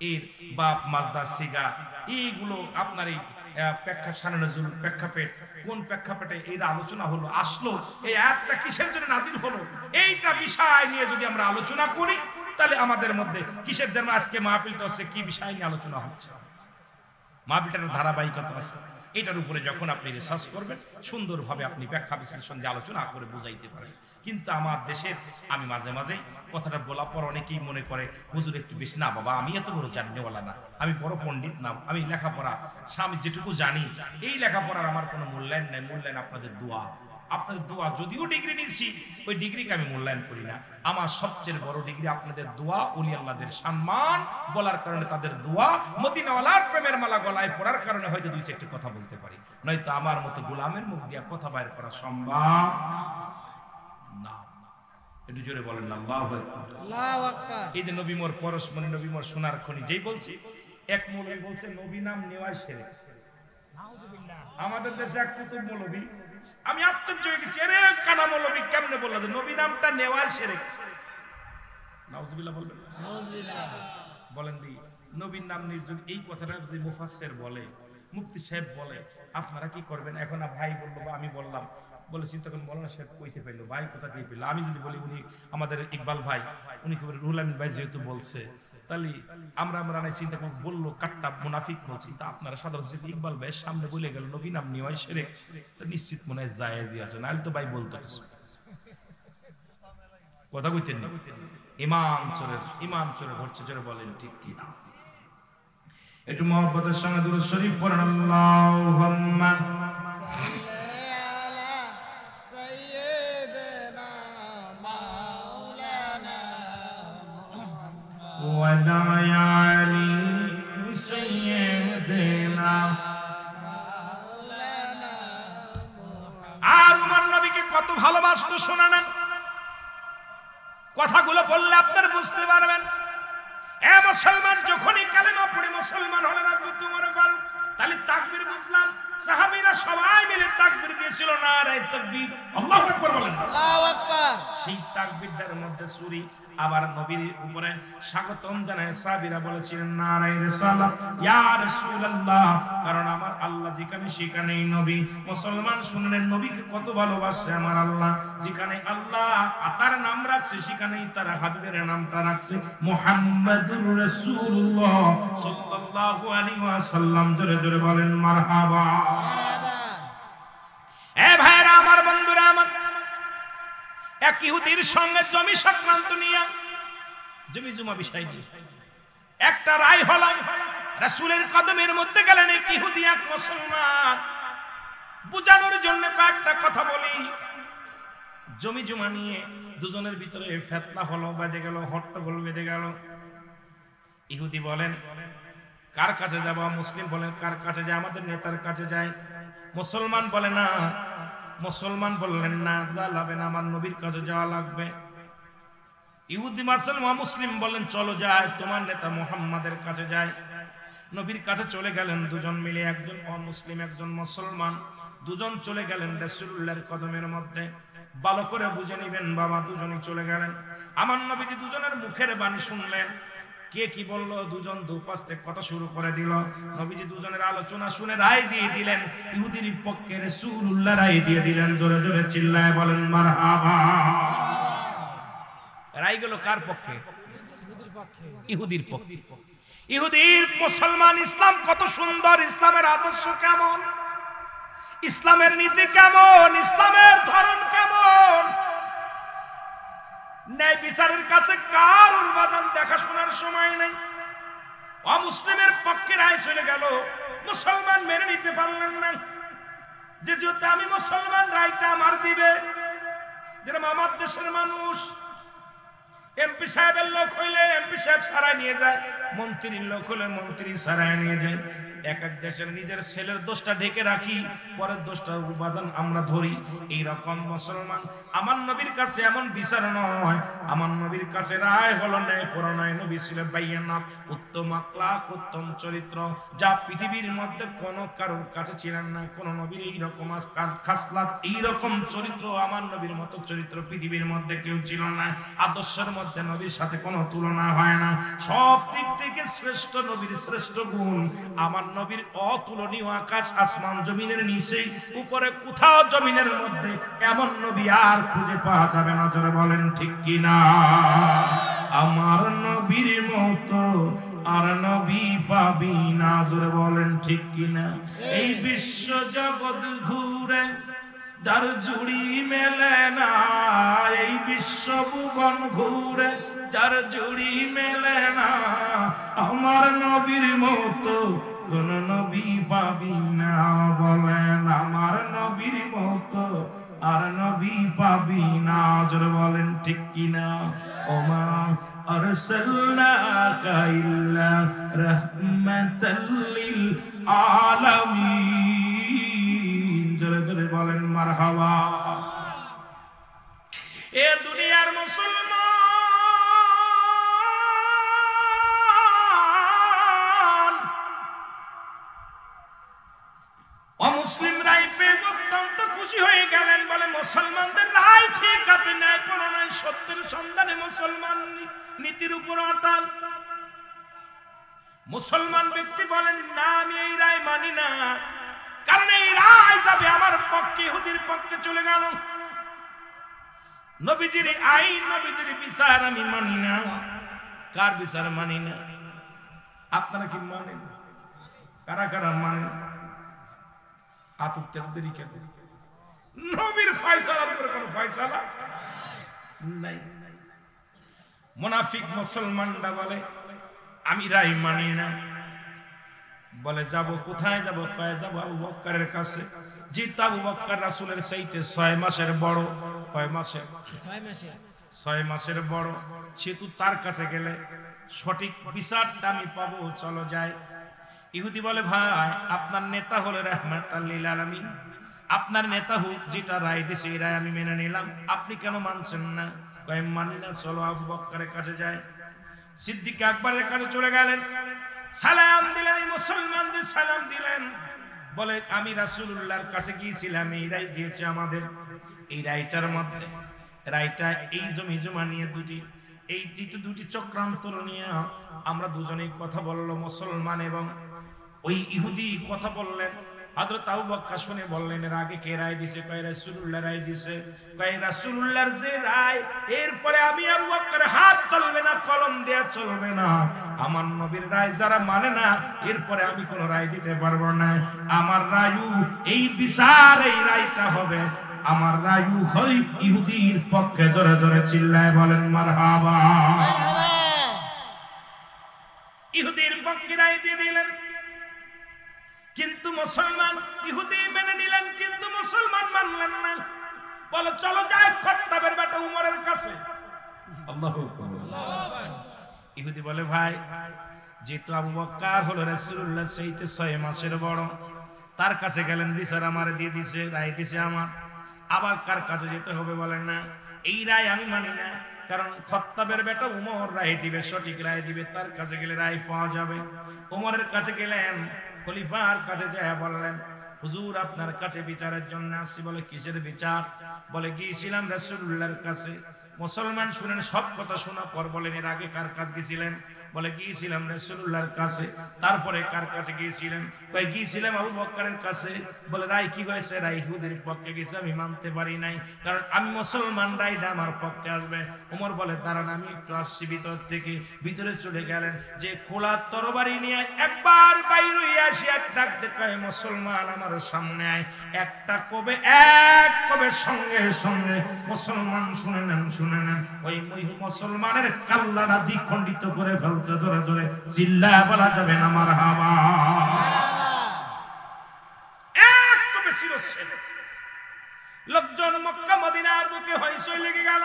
এর বাপ, মাজদা, সিগা, এইগুলো আপনার এই শানে নজুল, প্রেক্ষাপট, কোন প্রেক্ষাপটে এই আলোচনা হলো, আসলো, এই আয়াতটা কিসের জন্য নাযিল হলো, এইটা বিষয় নিয়ে যদি আমরা আলোচনা করি, তাহলে আমাদের মধ্যে কিসের জন্য আজকে মাহফিলটা হচ্ছে, কি বিষয় নিয়ে আলোচনা হচ্ছে, মাহফিলটার ধারাবাহিকতা আছে। এটার উপরে যখন আপনি রিসার্চ করবেন সুন্দরভাবে আপনি ব্যাখ্যা বিশ্লেষণ দিয়ে আলোচনা করে বুঝাইতে পারেন। কিন্তু আমার দেশের আমি মাঝে মাঝে কথাটা বলার পর অনেকেই মনে করে হুজুর একটু বেশি। না বাবা, আমি এত বড় জাননেওয়ালা না, আমি বড় পণ্ডিত না, আমি লেখাপড়া আমি যেটুকু জানি এই লেখাপড়ার আমার কোনো মূল্যায়ন নাই। মূল্যায়ন আপনাদের দোয়া, আপনাদের দোয়া। যদিও ডিগ্রি নিচ্ছি ওই ডিগ্রিকে আমি মূল্যায়ন করি না। আমার সবচেয়ে বড় ডিগ্রি আপনাদের দোয়া, ওলি আল্লাহদের সম্মান বলার কারণে, তাদের দোয়া, মদিনাওয়ালার প্রেমের মালা গলায় পড়ার কারণে হয়তো দুই চারটি কথা বলতে পারি, নয়তো আমার মতো গোলামের মুখ দিয়া কথা বাইর করা সম্ভব না। একটু জোরে বলেন না আল্লাহু আকবার। এই যে নবী মোর পরশমণি, নবী মোর সোনার খনি, যেই বলছি এক মৌলবী বলছে নবী নাম নেওয়াই শিরক। আমাদের দেশে এক কুতুব মৌলবী, আমি আশ্চর্য হয়ে গেছি, আরে কানা মৌলবী কেমনে বললো যে নবী নামটা নেওয়াই শিরক? নাউজুবিল্লাহ বলবেন, নাউজুবিল্লাহ বলেন। দি নবীর নাম নিয়ে যদি এই কথাটা যদি মুফাসসির বলে, মুফতি সাহেব বলে, আপনারা কি করবেন? এখন ভাই বললো বা আমি বললাম, বলে চিন্তা করুন মৌলানা সাহেব কইতে পাইলো, ভাই কোথা থেকে পেলো? আমি যদি বলি উনি আমাদের ইকবাল ভাই, উনি কি রুহুল আমিন ভাই যেহেতু বলছে, তাহলে আমরা নাই চিন্তা করব, বললো কাট্টা মুনাফিক বলছি। তা আপনারা সাধারণ ইকবাল ভাইয়ের সামনে বলে গেল নবী নাম নেওয়াই শিরক, তো নিশ্চিত মনে হয় জায়েজই আছে, নাহলে তো ভাই বলতো কিছু কথা কইতেন না। ইমাম চোরে ধরছে, জোরে বলেন ঠিক কি না? একটু মহব্বতের সঙ্গে দুরূদ শরীফ পড়েন, আল্লাহুম্মা আর উমর নবীকে কত ভালোবাসতো শোনা নেন, কথাগুলো বললে আপনারা বুঝতে পারবেন। এ মুসলমান, যখনই কালেমা পড়ে মুসলমান হলেন হযরত ওমর ফারুক, তাহলে তাকবীর বুঝলাম। সাহাবীরা সবাই মিলে তাকবীর দিয়েছিল, নারায়ে তাকবীর, আল্লাহু আকবার বলেন, আল্লাহু আকবার। সেই তাকবীরটার মধ্যে সূরি আবার নবীর উপরে স্বাগতম জানায় সাহাবীরা বলেছিলেন নারায়ে রিসালাত, ইয়া রাসূলুল্লাহ, কারণ আমার আল্লাহ যেখানে সেখানেই নবী। মুসলমান শুনলেন নবীকে কত ভালোবাসে আমার আল্লাহ, যেখানে আল্লাহ তার নাম রাখছে সেখানেই তার হাবিবের নামটা রাখছে মুহাম্মাদুর রাসূলুল্লাহ সাল্লাল্লাহু আলাইহি ওয়াসাল্লাম। জোরে জোরে বলেন মারহাবা, মারহাবা। এ ভাইরা আমার, বন্ধুরা আমার, এক ইহুদির সঙ্গে জমি সংক্রান্ত নিয়ে, জমি জমা বিষয় নিয়ে একটা রায় হলো। রাসূলের কদমের মধ্যে গেলেন এক ইহুদি এক মুসলমান। বুঝানোর জন্য কয়েকটা কথা বলি। জমি জমা নিয়ে দুজনের ভিতরে ফিতনা হলো, বেঁধে গেল, হট্টগোল বেঁধে গেল। ইহুদি বলেন কার কাছে যাব? মুসলিম বলেন কার কাছে যায়? আমাদের নেতার কাছে যাই। মুসলমান বলে না, মুসলমান বললেন না, যা লাগবে না, আমার নবীর কাছে যাওয়া লাগবে। ইহুদি মুসলিম বলেন চলো যাই, তোমার নেতা মুহাম্মাদের কাছে যাই। নবীর কাছে চলে গেলেন দুজন মিলে, একজন অমুসলিম একজন মুসলমান, দুজন চলে গেলেন রাসূলুল্লাহর কদমের মধ্যে। ভালো করে বুঝে নেবেন বাবা, দুজনই চলে গেলেন। আমার নবীজি দুজনের মুখের বাণী শুনলেন, কে কি বললো, দুজন দুপাশ থেকে কথা শুরু করে দিল। নবীজি দুজনের আলোচনা শুনে রায় দিয়ে দিলেন, ইহুদির পক্ষে রাসূলুল্লাহ রায় দিয়ে দিলেন। জোরে জোরে চিল্লায় বলেন মারহাবা। রায় গেল কার পক্ষে? ইহুদির পক্ষে। ইহুদির পক্ষে। ইহুদির মুসলমান ইসলাম কত সুন্দর, ইসলামের আদর্শ কেমন, ইসলামের নীতি কেমন, ইসলামের ধরন কেমন, ন্যায় বিচারের কাছে কারোর বাদান দেখাশোনার সময় নেই। অমুসলিমের পক্ষে রায় চলে গেল, মুসলমান মেনে নিতে পারলেন না যে যেহেতু আমি মুসলমান রায়টা আমার দিবে। যেরকম আমার দেশের মানুষ এমপি সাহেবের লোক হইলে এমপি সাহেব সারায় নিয়ে যায়, মন্ত্রীর লোক হলে মন্ত্রী সারায় নিয়ে যায়। এক এক দেশের নিজের ছেলের দোষটা ঢেকে রাখি, পরের দোষটার উপাদান আমরা ধরি। এইরকম মুসলমান আমার নবীর কাছে এমন বিচার নয়, আমার নবীর কাছে রায় হলো ন্যায় পরনায়। নবী ছিল বাইয়ানাত, উত্তম আখলাক, উত্তম চরিত্র, যা পৃথিবীর মধ্যে কোনো কারোর কাছে ছিলেন না। কোন নবীর এইরকম খাসলাত, এইরকম চরিত্র, আমার নবীর মতো চরিত্র পৃথিবীর মধ্যে কেউ ছিল না। আদর্শের মধ্যে নবীর সাথে কোনো তুলনা হয় না। সব দিক থেকে শ্রেষ্ঠ নবীর শ্রেষ্ঠ গুণ। আমার নবীর অতুলনীয়, আকাশ আসমান জমিনের নিচে উপরে কোথাও জমিনের মধ্যে এমন নবী আর খুঁজে পাওয়া যাবে না। জোরে বলেন ঠিক কিনা? আমার নবীর মতো আর নবী পাবি না। জোরে বলেন ঠিক কিনা? এই বিশ্ব জগৎ ঘুরে যার জুড়ি মেলে না, এই বিশ্ব ভুবন ঘুরে যার জুড়ি মেলে না, আমার নবীর মতো কোন নবী পাবি না। বলেন আমার নবীর মতো আর নবী পাবি না। জোরে বলেন ঠিক কিনা? ওমা আরসালনাকা ইল্লা রাহমাতাল লিল আলামিন। জোরে জোরে বলেন মারহাবা। এ দুনিয়ার মুসলমান অমুসলিম রায় পেয়ে অত্যন্ত খুশি হয়ে গেলেন। বলে মুসলমানদের রায় ঠিক আছে, ন্যায় কোনো নয়, সত্যের সন্ধানে মুসলমান নীতির উপর অটল। মুসলমান ব্যক্তি বলেন না, আমি এই রায় মানি না, কারণ এই রায় যাবে আমার পক্ষে, ইহুদির পক্ষে চলে গেল। নবীজির আইন, নবীজির বিচার আমি মানি না। কার বিচার মানি না? আপনারা কি মানেন? কারা কারা মানেন? নবীর ফয়সালার উপর কোনো ফয়সালা নাই। মুনাফিক মুসলমানরা বলে আমি রায় মানি না। বলে যাব কোথায় যাব? কয়ে যাব আবু বকরের কাছে। যেহেতু আবু বকর রাসূলের চাইতে 6 মাসের বড়। কয় মাসের? 6 মাসের বড়। সেহেতু তার কাছে গেলে সঠিক বিচারটা আমি পাবো, চলো যাই। ইহুদি বলে ভাই আপনার নেতা হলো রাহমাতাল লিল আলামিন, আপনার নেতা হোক, যেটা রায় দিছে এই রায় আমি মেনে নিলাম, আপনি কেন মানছেন না? কয় মানি না, চলো আবু বকরের কাছে যাই। সিদ্দিক আকবরের কাছে চলে গেলেন, সালাম দিলেন, মুসলমানদের সালাম দিলেন। বলে আমি রাসূলুল্লাহর কাছে গিয়েছিলাম, এই রায় দিয়েছে আমাদের। এই রায়টার মধ্যে রায়টা এই জমি জমা নিয়ে দুটি চক্রান্তর নিয়ে আমরা দুজনেই কথা বললো, মুসলমান এবং ওই ইহুদি কথা বললেন। হযরত আবু বকর শুনে বললেন এর আগে কে রায় দিছে? কয় রাসূলুল্লাহ রায় দিছে। কয় রাসূলুল্লাহর যে রায়, এরপরে আমি আবু বকর হাত চলবে না, কলম দেয়া চলবে না। আমার নবীর রায় যারা মানে না, এরপরে আমি কোন রায় দিতে পারবো না। আমার রায়ু এই বিচার, এই রায়টা হবে আমার রায়ু হয় ইহুদির পক্ষে। জোরে জোরে চিল্লায় বলেন মারহাবা। ইহুদির পক্ষে রায় দিয়ে দিলেন, কিন্তু মুসলমান ইহুদি মেনে নিলেন, কিন্তু মুসলমান মানলেন না। বলো চলো যাই খাত্তাবের বেটা উমরের কাছে। আল্লাহু আকবার। ইহুদি বলে ভাই যেহেতু আবু বকর হলো রাসূলুল্লাহর চাইতে 6 মাসের বড়, তার কাছে গেলেন, বিচার আমার দিয়ে দিছে, রায় দিছে আমার, আবার কার কাছে যেতে হবে? বলেন না এই রায় আমি মানি না, কারণ খাত্তাবের বেটা উমর রায় দিবে, সঠিক রায় দিবে, তার কাছে গেলে রায় পাওয়া যাবে। উমরের কাছে গেলেন, খলিফার কাছে যায় বললেন হুজুর আপনার কাছে বিচারের জন্য আসছি। বলে কিসের বিচার? বলে গিয়েছিলাম রাসূলুল্লাহর কাছে। মুসলমান শুনেন, সব কথা শোনা পর বলেন এর আগে কার কাছে গিয়েছিলেন? বলে গিয়েছিলাম রাসূলুল্লাহর কাছে। তারপরে কার কাছে গিয়েছিলেন? কই গিয়েছিলাম আবু বকরের কাছে। বলে রায় কি হয়েছে? রায় ইহুদির পক্ষে গেছে, আমি মানতে পারি নাই, কারণ আমি মুসলমান, রায়টা আমার পক্ষে আসবে। ওমর বলে দাঁড়ান আমি একটু আসছি ভিতর থেকে। ভিতরে চলে গেলেন, যে খোলা তরবারি নিয়ে একবার বাইরে আসি, এক ডাক দেখায় মুসলমান আমার সামনে আয়। একটা কবে এক কবে সঙ্গে সঙ্গে মুসলমান শুনে নেন, শুনে নেন, ওই মুসলমানের কাল্লাটা দ্বিখণ্ডিত করে ফেলছে। জোরে জোরে চিল্লায় বলা যাবে না মারহাবা। এক কবে শিরশ্ছেদ। লোকজন মক্কা মদিনার বুকে হইচই লেগে গেল।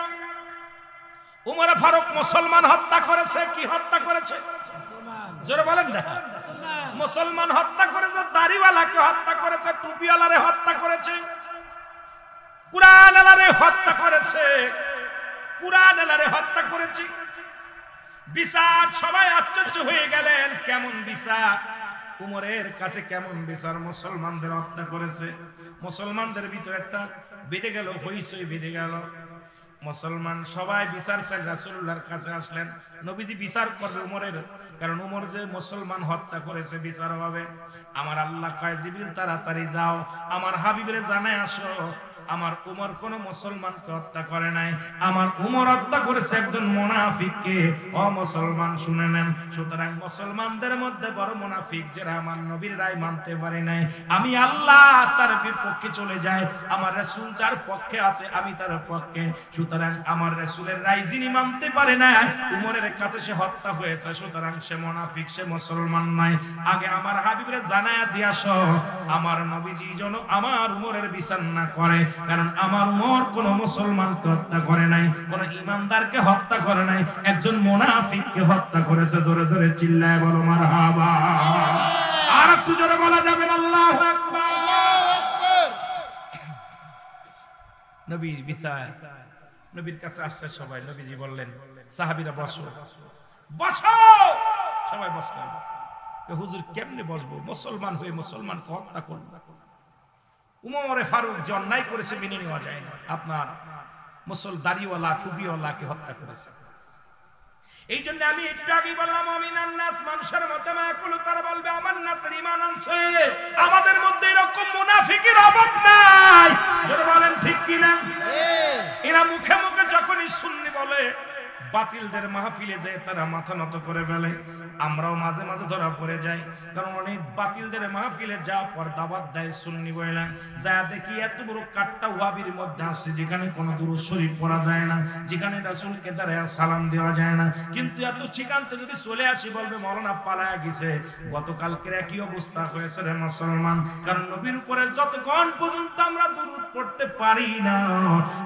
উমর ফারুক মুসলমান হত্যা করেছে। কি হত্যা করেছে? জোরে বলেন না। মুসলমান হত্যা করেছে, দাড়িওয়ালাকে হত্যা করেছে, টুপিওয়ালারে হত্যা করেছে, কুরআন আলারে হত্যা করেছে, কুরআন আলারে হত্যা করেছে। বিচার সবাই আশ্চর্য হয়ে গেলেন, কেমন বিচার? উমরের কাছে কেমন বিচার? মুসলমানদের হত্যা করেছে। মুসলমানদের ভিতরে একটা বেঁধে গেল, হইচই বেঁধে গেল। মুসলমান সবাই বিচার চাই রাসূলুল্লাহর কাছে আসলেন। নবীজি বিচার করবে উমরের, কারণ উমর যে মুসলমান হত্যা করেছে, বিচার হবে। আমার আল্লাহ কয় জিবরিল তাড়াতাড়ি যাও, আমার হাবিবের জানায় আসো আমার উমর কোন মুসলমানকে হত্যা করে নাই, আমার উমর হত্যা করেছে একজন মুনাফিককে। ও মুসলমান শুনে নেন, সুতরাং মুসলমানদের মধ্যে বড় মুনাফিক যারা আমার নবীর রায় মানতে পারে নাই, আমি আল্লাহ তার বিপক্ষে চলে যায়, আমার রাসূল যার পক্ষে আছে আমি তার পক্ষে। সুতরাং আমার রাসূলের রায় যিনি মানতে পারে না, উমরের কাছে সে হত্যা হয়েছে, সুতরাং সে মুনাফিক, সে মুসলমান নয়। আগে আমার হাবিবরে জানায়া দিয়াস, আমার নবীজি যেন আমার উমরের বিচার না করে, কারণ আমার উমর কোন মুসলমানকে হত্যা করে নাই, কোন ইমানদারকে হত্যা করে নাই, একজন মুনাফিককে হত্যা করেছে। জোরে জোরে চিল্লায় বলো মারহাবা। আর একটু জোরে বলা যাবে না আল্লাহু আকবার। নবীর বিচার, নবীর কাছে আসছে সবাই, নবীজি বললেন সাহাবীরা বসো বসো, সবাই বসলেন। হুজুর কেমনে বসবো, মুসলমান হয়ে মুসলমানকে হত্যা করবো? উমরে ফারুক যে অন্যায় করেছে মেনে নেওয়া যায় না, আপনার দাড়িওয়ালা টুপিওয়ালাকে হত্যা করেছে। এই জন্য আমি একটু আগে বললাম আমিনান নাস, মানুষের মধ্যে মায়াকুল, তারা বলবে আমার নাতের ঈমান আনছে। আমাদের মধ্যে এরকম মুনাফিকের অভাব নাই, যারা বলেন ঠিক কিনা? এরা মুখে মুখে যখনই সুন্নি বলে, বাতিলদের মাহফিলে যায় তারা মাথা নত করে ফেলে। আমরাও মাঝে মাঝে ধরা পড়ে যাই, কারণ অনেক বাতিলদের মাহফিলে যা পর্দাবাদ দেয় সুন্নি বইলা, যা দেখি এত বড় কাট্টা ওয়াবির মধ্যে আসছে, যেখানে কোনো দুরূদ শরীফ পড়া যায় না, যেখানে রাসূলকে দাঁড়ায় সালাম দেওয়া যায় না, কিন্তু এত ঠিকানতে যদি চলে আসি বলবে মাওলানা পালায়া গেছে। গতকালকের একই অবস্থা হয়েছে রে মুসলমান, কারণ নবীর উপরে যতক্ষণ পর্যন্ত আমরা দুরূদ পড়তে পারি না,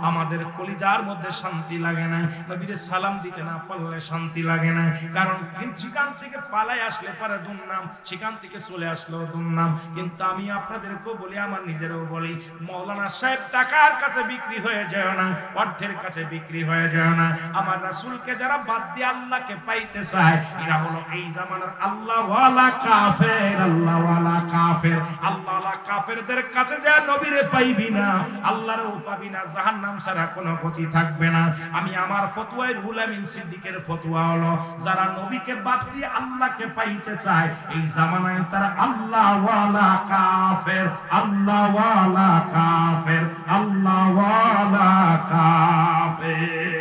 আমাদের কলিজার মধ্যে শান্তি লাগে না। নবীর সালাম দিতে না পারলে শান্তি লাগে না, কারণ সেখান থেকে পালাই আসলে পারে দুর্নাম, সেখান থেকে চলে আসলেও দুর্নাম। কিন্তু আমি আপনাদেরকেও বলি, আমার নিজেরও বলি, মাওলানা সাহেব টাকার কাছে বিক্রি হয়ে যায় না, অর্থের কাছে বিক্রি হয়ে যায় না। আমার রাসূলকে যারা বাদ দিয়ে আল্লাহকে পাইতে চায়, এরা হলো এই জামানার আল্লাহওয়ালা কাফের। আল্লাহওয়ালা কাফের, আল্লাহওয়ালা কাফেরদের কাছে যা নবীরে পাইবি না, আল্লাহরও পাবি না, জাহান্নাম ছাড়া কোনো গতি থাকবে না। আমি আমার ফতোয়ায় রুহুল আমিন সিদ্দিকের ফতোয়া হলো, যারা নবীকে বাদ দিয়ে আল্লাহকে পাইতে চায়, এই জামানায় তারা আল্লাহওয়ালা কাফের। আল্লাহওয়ালা কাফের, আল্লাহওয়ালা কাফের।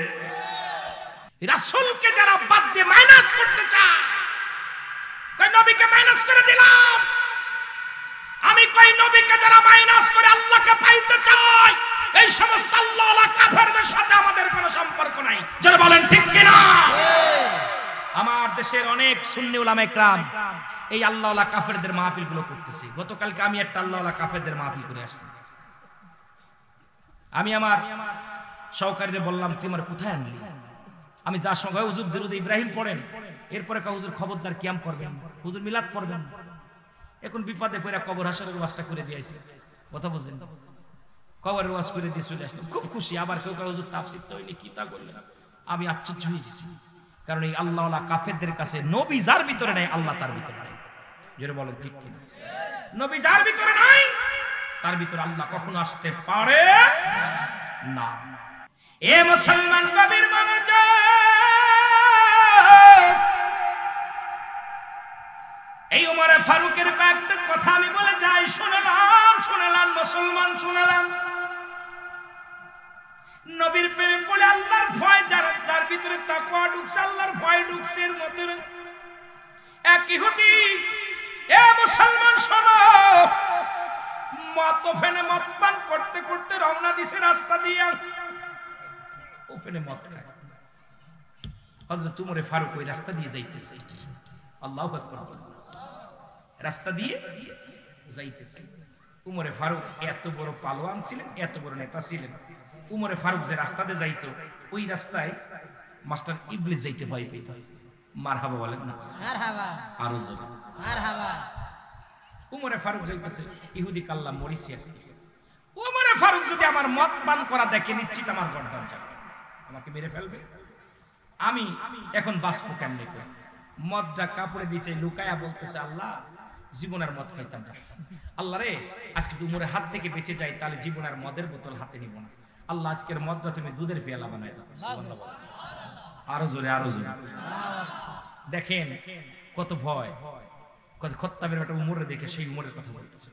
রাসূলকে যারা বাদ দিয়ে মাইনাস করতে চায়, কই নবীকে মাইনাস করে দিলাম, আমি কই নবীকে যারা মাইনাস করে আল্লাহকে পাইতে চায়, এই সমস্ত আল্লাহওয়ালা কাফেরদের সাথে আমাদের কোনো সম্পর্ক নাই। যারা বলেন ঠিক কিনা? আমার দেশের অনেক সুন্নি উলামায়ে কেরাম এই আল্লাহওয়ালা কাফেরদের মাহফিলগুলো করতেছে। গতকালকে আমি একটা আল্লাহওয়ালা কাফেরদের মাহফিল করে আসছি। আমি আমার সহকারীদের বললাম, তুই আমার কোথায় আনলি? আমি যার সঙ্গে হুজুর দরুদ ইব্রাহিম পড়েন, এরপরে হুজুর খবরদার কিয়াম করবেন, হুজুর মিলাদ পড়বেন। এখন বিপদে পড়ে কবর হাসরের ওয়াজটা করে দিয়েছে, কথা বুঝেন, কবরের ওয়াজ করে দিয়ে চলে আসলাম, খুব খুশি। আবার কেউ কেউ হুজুর তাফসীর তো হয়নি, কি তা করলেন? আমি আশ্চর্য হয়ে গেছি, কারণ এই আল্লাহওয়ালা কাফেরদের কাছে নবী যার ভিতরে নাই, আল্লাহ তার ভিতরে নাই। যেটা বলো ঠিক কিনা? নবী যার ভিতরে নাই, তার ভিতরে আল্লাহ কখনো আসতে পারে না। এ মুসলমান কবির মানুষ, এই উমরে ফারুকের কয়েকটা কথা আমি বলে যাই, শুনলাম মুসলমান, শুনলাম। নবীর প্রেমে পড়ে আল্লাহর ভয় যার ভিতরে তাকওয়া ঢুকছে, আল্লাহর ভয় ঢুকছে, এর মধ্যে এক ইহুদি, এ মুসলমান শোনো, মদ পান করতে করতে রওনা দিছে রাস্তা দিয়ে, ওপেনে মদ খায়। হযরত উমরে ফারুক ওই রাস্তা দিয়ে যাইতেছে, আল্লাহু আকবার, রাস্তা দিয়ে যাইতেছে। উমরে ফারুক এত বড় পালোয়ান ছিলেন, এত বড় নেতা ছিলেন। উমরে ফারুক যে রাস্তাতে যাইতো, ওই রাস্তায় মাস্টার ইবলিস যাইতে ভয় পেত। মারহাবা বলেন না? মারহাবা, আরো জোরে মারহাবা। উমরে ফারুক যাইতেছে, ইহুদি কাল্লা মরিসিয়াস। উমরে ফারুক যদি আমার মদ পান করা দেখে, নিশ্চিত আমার গর্দান যাবে, আমাকে মেরে ফেলবে। আমি এখন বাঁচবো কেমনে করে? মদটা কাপড়ে দিয়েছে, লুকায়া বলতেছে, আল্লাহ জীবন আর মদ খাইতাম না, আল্লাহ রে আজকে উমরের হাত থেকে বেঁচে যাই, তাহলে জীবন আর মদের বোতল হাতে নিব না, আল্লাহ আজকের মদটা তুমি দুধের পেয়ালা বানাই দাও। আরো জোরে, আরো জোরে। দেখেন কত ভয়, কত খত্তাবের একটা উমরে দেখে সেই উমরের কথা বলতেছে।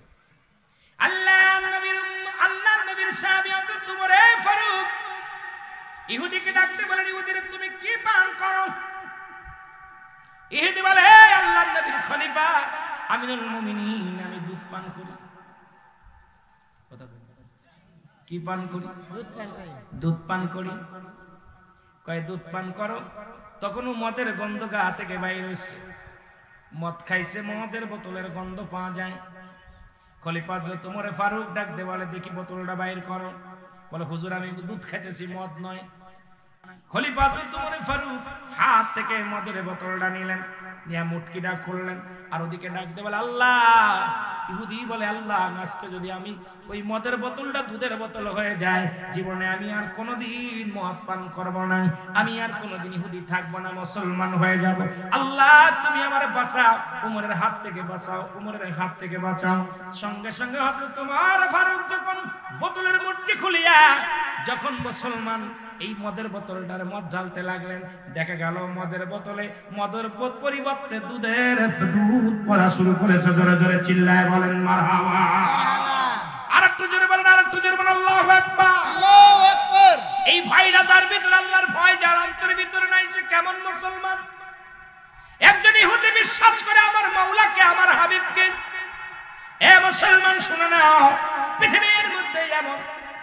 আল্লাহ নবীর সাহাবী ইহুদিকে ডাকতে বলেন, ইহুদিরা তুমি কি পান করো? ইহুদি বলে, হে আল্লাহর নবীর খলিফা আমিনুল মুমিনিন, আমি দুধ পান করি। কি পান করি? দুধ পান করি। কয় দুধ পান করো, তখনও মদের গন্ধ গা থেকে বাইর হইছে। মদ খাইছে, মদের বোতলের গন্ধ পাওয়া যায়। খলিফা হযরত ওমর ফারুক ডাক দে বলে, দেখি বোতলটা বাইর করো। বলে, হুজুর আমি দুধ খাইতেছি, মদ নয়। খলিফা হযরত ওমর ফারুক হাত থেকে মদের বোতলটা নিলেন, নিয়ে মুটকিটা খুললেন, আর ওদিকে ডাক দে বলে, আল্লাহ। ইহুদি বলে, আল্লাহ, আজকে যদি আমি ওই মদের বোতলটা দুধের বোতল হয়ে যায়, জীবনে আমি আর কোনোদিন মদ পান করব না, আমি আর কোনোদিন ইহুদি থাকবো না, মুসলমান হয়ে যাব। আল্লাহ তুমি আমার বাঁচাও, উমরের হাত থেকে বাঁচাও, উমরের হাত থেকে বাঁচাও। সঙ্গে সঙ্গে হযরত ওমর ফারুক যখন বোতলের মুটকি খুলিয়া যখন মুসলমান এই মদের বোতলটার মদ ঢালতে লাগলেন, দেখা গেল মদের বোতলে মদের পরিবর্তে দুধের দুধ পড়া শুরু করেছে। জোরে জোরে চিল্লায় বলেন মারহাবা। আরেকটু জোরে বলেন, আরেকটু জোরে বলেন, আল্লাহু আকবার, আল্লাহু আকবার। এই ভাইরা তার ভিতরে আল্লাহর ভয় যার অন্তরের ভিতরে নাই, সে কেমন মুসলমান? একজন ইহুদি বিশ্বাস করে আমার মাওলাকে, আমার হাবিবকে। এ মুসলমান শুনে নাও, পৃথিবীর মধ্যে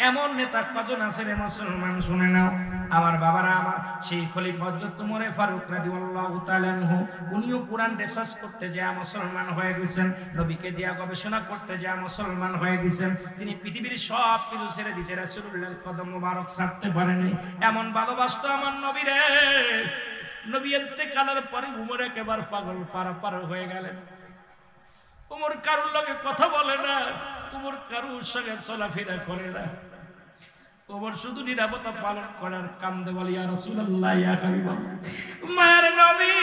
এমন নেতা কজন আছে রে মুসলমান, শুনে নাও। আমার বাবারা, আমার সেই খলিফা হযরত ওমর ফারুক রাদিয়াল্লাহু তাআলা আনহু, উনিও কোরআন রিসার্চ করতে যায় মুসলমান হয়ে গেছেন, নবীকে দিয়া গবেষণা করতে যায় মুসলমান হয়ে গেছেন। তিনি পৃথিবীর সব কিছু ছেড়ে দিয়েছে, রাসূলুল্লাহর কদম মোবারক ছাড়তে পারেনি। এমন ভালোবাসতো আমার নবীরে, নবী ইন্তেকালের পরে উমর একেবারে পাগল পার হয়ে গেলেন। উমর কারুর লগে কথা বলে না, উমর কারুর সঙ্গে চলাফেরা করে না। উমর শুধু নিরাপত্তা পালন করার কান্দে বলি, ইয়া রাসূলুল্লাহ, ইয়া হাবিবাল্লাহ, মায়ের নবী,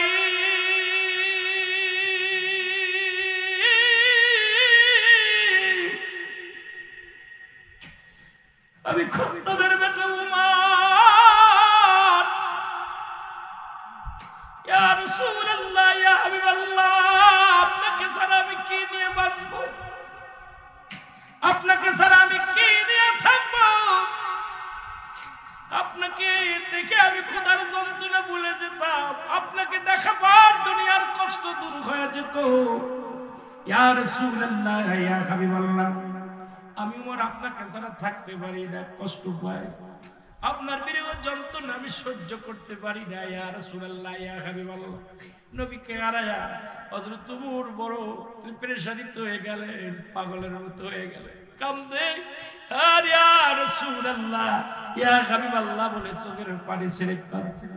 আমি খত্তাবের বেটা উমর, ইয়া রাসূলুল্লাহ, ইয়া হাবিবাল্লাহ, আপনাকে ছাড়া আমি কি নিয়ে বাঁচবো? আপনাকে ছাড়া আমি কি নিয়ে থাকবো? আপনাকে দেখে আমি খোদার যন্ত্রণা ভুলে যেতাম, আপনাকে দেখা পর দুনিয়ার কষ্ট দূর হয়ে যেত। ইয়া রাসূলুল্লাহ, ইয়া হাবিবাল্লাহ, আমি ওমর আপনাকে ছাড়া থাকতে পারি না, কষ্ট পাই। আপনার বিরহ যন্ত্রণা আমি সহ্য করতে পারি না। ইয়া রাসূলুল্লাহ, ইয়া হাবিবাল্লাহ, নবীকে হারায়া হযরত ওমর বড় পেরেশানিত হয়ে গেলেন, পাগলের মতো হয়ে গেলেন, কান্দে। আর ইয়া রাসূলুল্লাহ, ইয়া হাবিবাল্লাহ বলে চোখের পানি ছেড়ে কাঁদছে।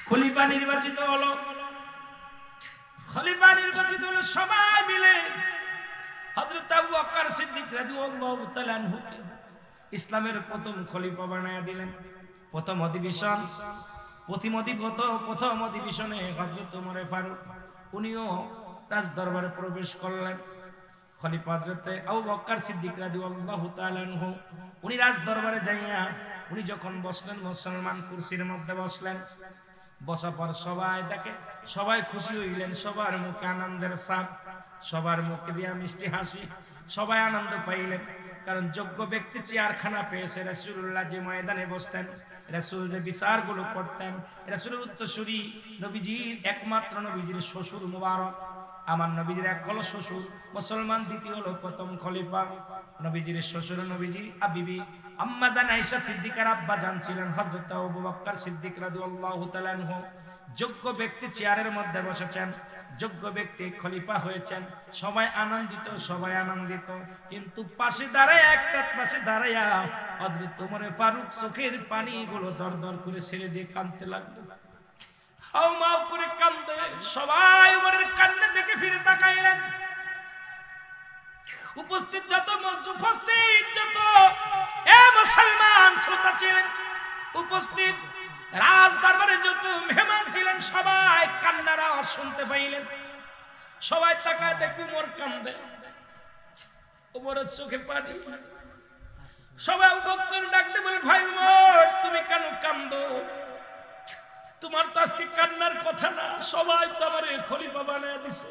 খলিফা নির্বাচিত হলো, খলিফা নির্বাচিত হলো, সবাই মিলে হযরত আবু বকর সিদ্দিক রাদিয়াল্লাহু তাআলা আনহুকে ইসলামের প্রথম খলিফা বানায়া দিলেন। প্রথম অধিবেশনে হযরত ওমর ফারুক উনিও রাজ দরবারে প্রবেশ করলেন। খলিফা হযরত আবু বকর সিদ্দিক রাদিয়াল্লাহু তাআলা আনহু উনি রাজ দরবারে যাইয়া উনি যখন বসলেন, মুসলমান কুরসির মধ্যে বসলেন। বসার পর সবাই দেখে, সবাই খুশি হইলেন, সবার মুখে আনন্দের ছাপ, সবার মুখে দিয়া মিষ্টি হাসি, সবাই আনন্দ পাইলেন। কারণ যোগ্য ব্যক্তি চেয়ারখানা পেয়েছে। রাসূলুল্লাহ যে ময়দানে বসতেন, রাসূল যে বিচারগুলো করতেন, রাসূলের উত্তরসূরি নবীজির একমাত্র নবীজির শ্বশুর মুবারক, আমার নবীজির এক হলো শ্বশুর মুসলমান, দ্বিতীয় হলো প্রথম খলিফা। নবীজির শ্বশুর নবীজির বিবি আম্মা জান আয়েশা সিদ্দিকার আব্বা জান ছিলেন হযরত আবু বকর সিদ্দিক রাদিয়াল্লাহু তাআলা আনহু। যোগ্য ব্যক্তি চেয়ারের মধ্যে বসেছেন, যোগ্য ব্যক্তি খলিফা হয়েছেন, সবাই আনন্দিত। কিন্তু পাশে দাঁড়াইয়া হযরত ওমর ফারুক চোখের পানিগুলো দরদর করে ছেড়ে দিয়ে কাঁদতে লাগলো, হাউমাউ করে কান্দে। সবাই ওমরের কান্না দেখে ফিরে তাকাইলেন। উপস্থিত যত মুসলমান শ্রোতা ছিলেন, উপস্থিত রাজ দরবারে যত মেহমান ছিলেন, সবাই কান্নার আওয়াজ শুনতে পাইলেন। সবাই তাকায় দেখে ওমর কান্দে, ওমরের চোখে পানি। সবাই আবু বকর ডাকতে বলে, ভাই ওমর, তুমি কেন কান্দো? তোমার তো আজকে কান্নার কথা না, সবাই তো আমার খলিফা বানায় দিছে,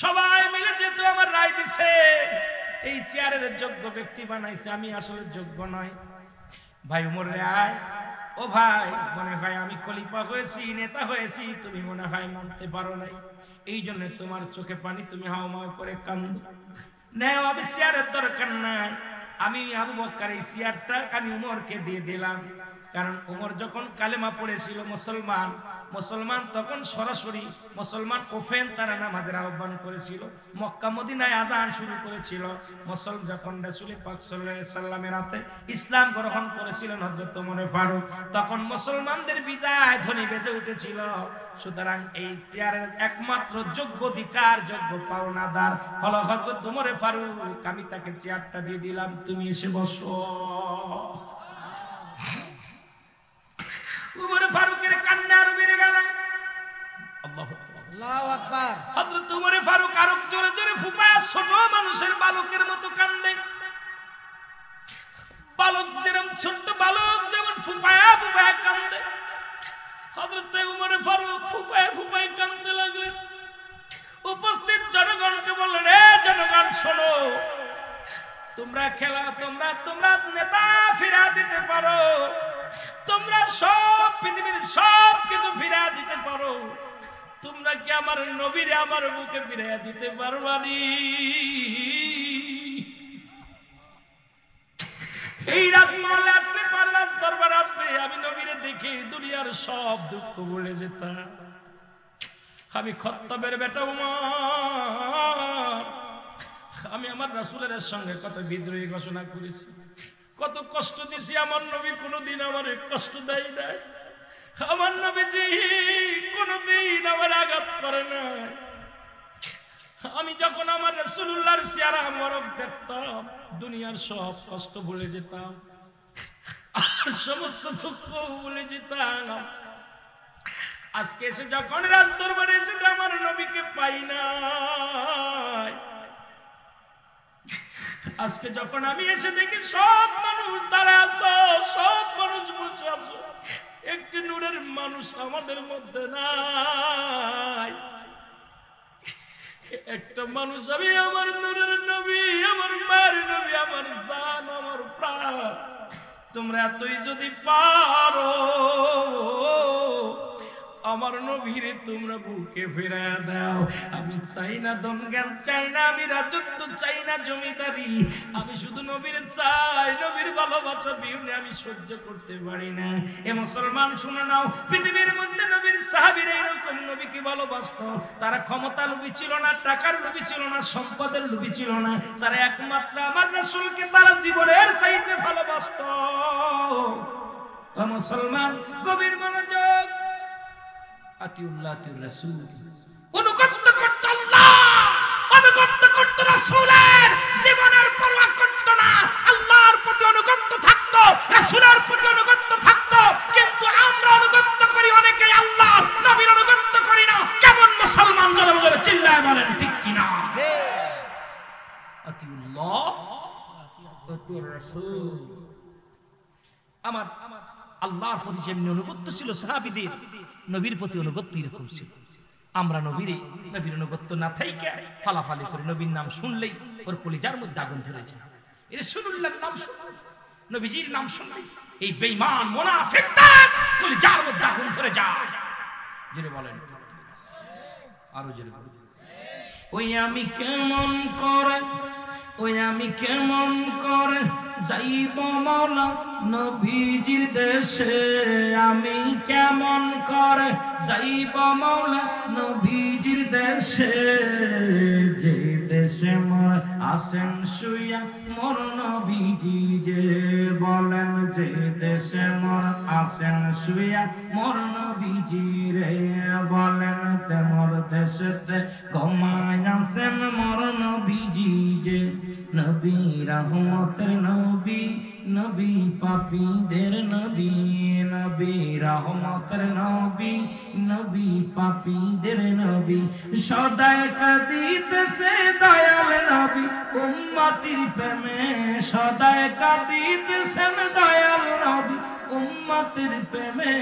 সবাই মিলে যেহেতু আমার রায় দিছে, এই চেয়ারের যোগ্য ব্যক্তি বানাইছে, আমি আসলে যোগ্য নয়। ভাই উমর রে আয়, ও ভাই মনে হয় আমি খলিফা হয়েছি, নেতা হয়েছি, তুমি মনে হয় মানতে পারো নাই, এই জন্য তোমার চোখে পানি, তুমি হাওমাও করে কান্দো। নেও, আমি চেয়ারের দরকার নাই, আমি আবু বকর এই চেয়ারটা আমি উমরকে দিয়ে দিলাম। কারণ উমর যখন কালেমা পড়েছিল মুসলমান তখন সরাসরি মুসলমান ওফেন তারা নামাজের আহ্বান করেছিল, মক্কা মদিনায় আযান শুরু করেছিল। মুসলমান যখন রাসূল পাক সাল্লাল্লাহু আলাইহি সাল্লামের হাতে ইসলাম গ্রহণ করেছিলেন হযরত ওমর ফারুক, তখন মুসলমানদের বিজয় ধ্বনি বেজে উঠেছিল। সুতরাং এই চেয়ারের একমাত্র যোগ্য অধিকার, যোগ্য পাওনাদার হলো হযরত ওমর ফারুক। আমি তাকে চেয়ারটা দিয়ে দিলাম, তুমি এসে বসো। উমর ফারুকের কান্না আরো বেড়ে গেল। আল্লাহু আকবার। হযরত উমর ফারুক আরো জোরে জোরে ফুপায়, ছোট মানুষের বালকের মতো কান্দে। বালক যেরকম, ছোট বালক যেমন ফুপায় ফুপায় কান্দে, হযরত উমর ফারুক ফুপায় ফুপায় কান্দতে লাগলেন। উপস্থিত জনগণকে বললেন, এ জনগণ শোনো, তোমরা খেলা, তোমরা নেতা ফিরা দিতে পারো, তোমরা সব পৃথিবীর সব কিছু ফিরা দিতে পারো, তোমরা কি আমার নবীরে আমার বুকে ফিরাইয়া দিতে পারবানি? এই রাজমহলে আসলে, পাল্লাস দরবার আসলে আমি নবীরে দেখে দুনিয়ার সব দুঃখ ভুলে যেতাম। আমি খত্তাবের বেটা উমর, আমি আমার রাসূলের সঙ্গে কত বিদ্রোহী ঘোষণা করেছি, কত কষ্ট দিছি। আমার নবী কোনোদিন আমার কষ্ট দেয় নাই, আমার নবীজি কোনোদিন আমার আঘাত করে না। আমি যখন আমার রাসূলুল্লাহর চেহারা মোবারক দেখতাম, দুনিয়ার সব কষ্ট ভুলে যেতাম, আর সমস্ত দুঃখ ভুলে যেতাম। আজকে এসে যখন রাজ দরবারে এসে আমার নবীকে পাই না, আজকে যখন আমি এসে দেখি সব মানুষ দাঁড়ায় আছো, সব মানুষ বসে আছো, একটি নূরের মানুষ আমাদের মধ্যে নাই। একটা মানুষ, আমি আমার নূরের নবী, আমার মায়ের নবী, আমার জান, আমার প্রাণ, তোমরা এতই যদি পারো আমার নবীরে তোমরা বুকে ফিরায়া দাও। আমি চাই না ধনজ্ঞান, চাই না আমি রাজত্ব, চাই না জমিদারি, আমি শুধু নবীরে চাই, নবীর ভালোবাসা বিহুনে আমি সহ্য করতে পারি না। এ মুসলমান শুনে নাও, পৃথিবীর মধ্যে নবীর সাহাবীরা এরকম নবীকে ভালোবাসতো। তারা ক্ষমতা লোভী ছিল না, টাকার লোভী ছিল না, সম্পদের লোভী ছিল না, তারা একমাত্র আমার রাসূলকে তারা জীবনের চাইতে ভালোবাসতো। ও মুসলমান, গভীর মনোযোগ, আতিউল্লাহ আতিউর রাসূল, অনুগত করত আল্লাহ, অনুগত করত রাসূলের, জীবনের পরোয়া করত না, আল্লাহর প্রতি অনুগত থাকতো, রাসূলের প্রতি অনুগত থাকতো। কিন্তু আমরা অনুগত করি অনেকে আল্লাহ, নবীর অনুগত করি না। কেমন মুসলমান জনগণ চিল্লায় বলেন ঠিক কিনা? আতিউল্লাহ আতিউর রাসূল। আমার আল্লাহর প্রতি যেমনি অনুগত ছিল সাহাবীদের, নবীর প্রতি অনুগত্য এরকম ছিল। আমরা নবীর অনুগত্য না থাইকা ফালাফালি করে নবীর নাম শুনলেই ওর কলিজার মধ্যে আগুন ধরে যায়। রাসূলুল্লাহর নাম শুনলে, নবীজির নাম শুনলে এই বেঈমান মুনাফিকদের কলিজার মধ্যে আগুন ধরে যায়। জোরে বলেন, আরো জোরে বলেন। ওই আমি কেমন করে, ওই আমি কেমন করে যাইব মাওলা নবীজির দেশে, আমি কেমন করে যাইব মাওলা নবীজির দেশে, যে দেশে মোর আসেন শুইয়া মোর নবীজি, যে বলেন যে দেশে মোর আসেন শুইয়া মোর নবীজি রে, বলেন তেমর দেশেতে ঘুমায় আছেন মোর নবীজি, যে নবী রহমতের নবী, নবী পাপীদের নবী, নবী রহমতের নবী, নবী পাপীদের নবী, সদাই কাঁদিতেছে দয়াল নবী উম্মতির প্রেমে, সদাই কাঁদিতেছেন দয়াল নবী উম্মতের প্রেমে,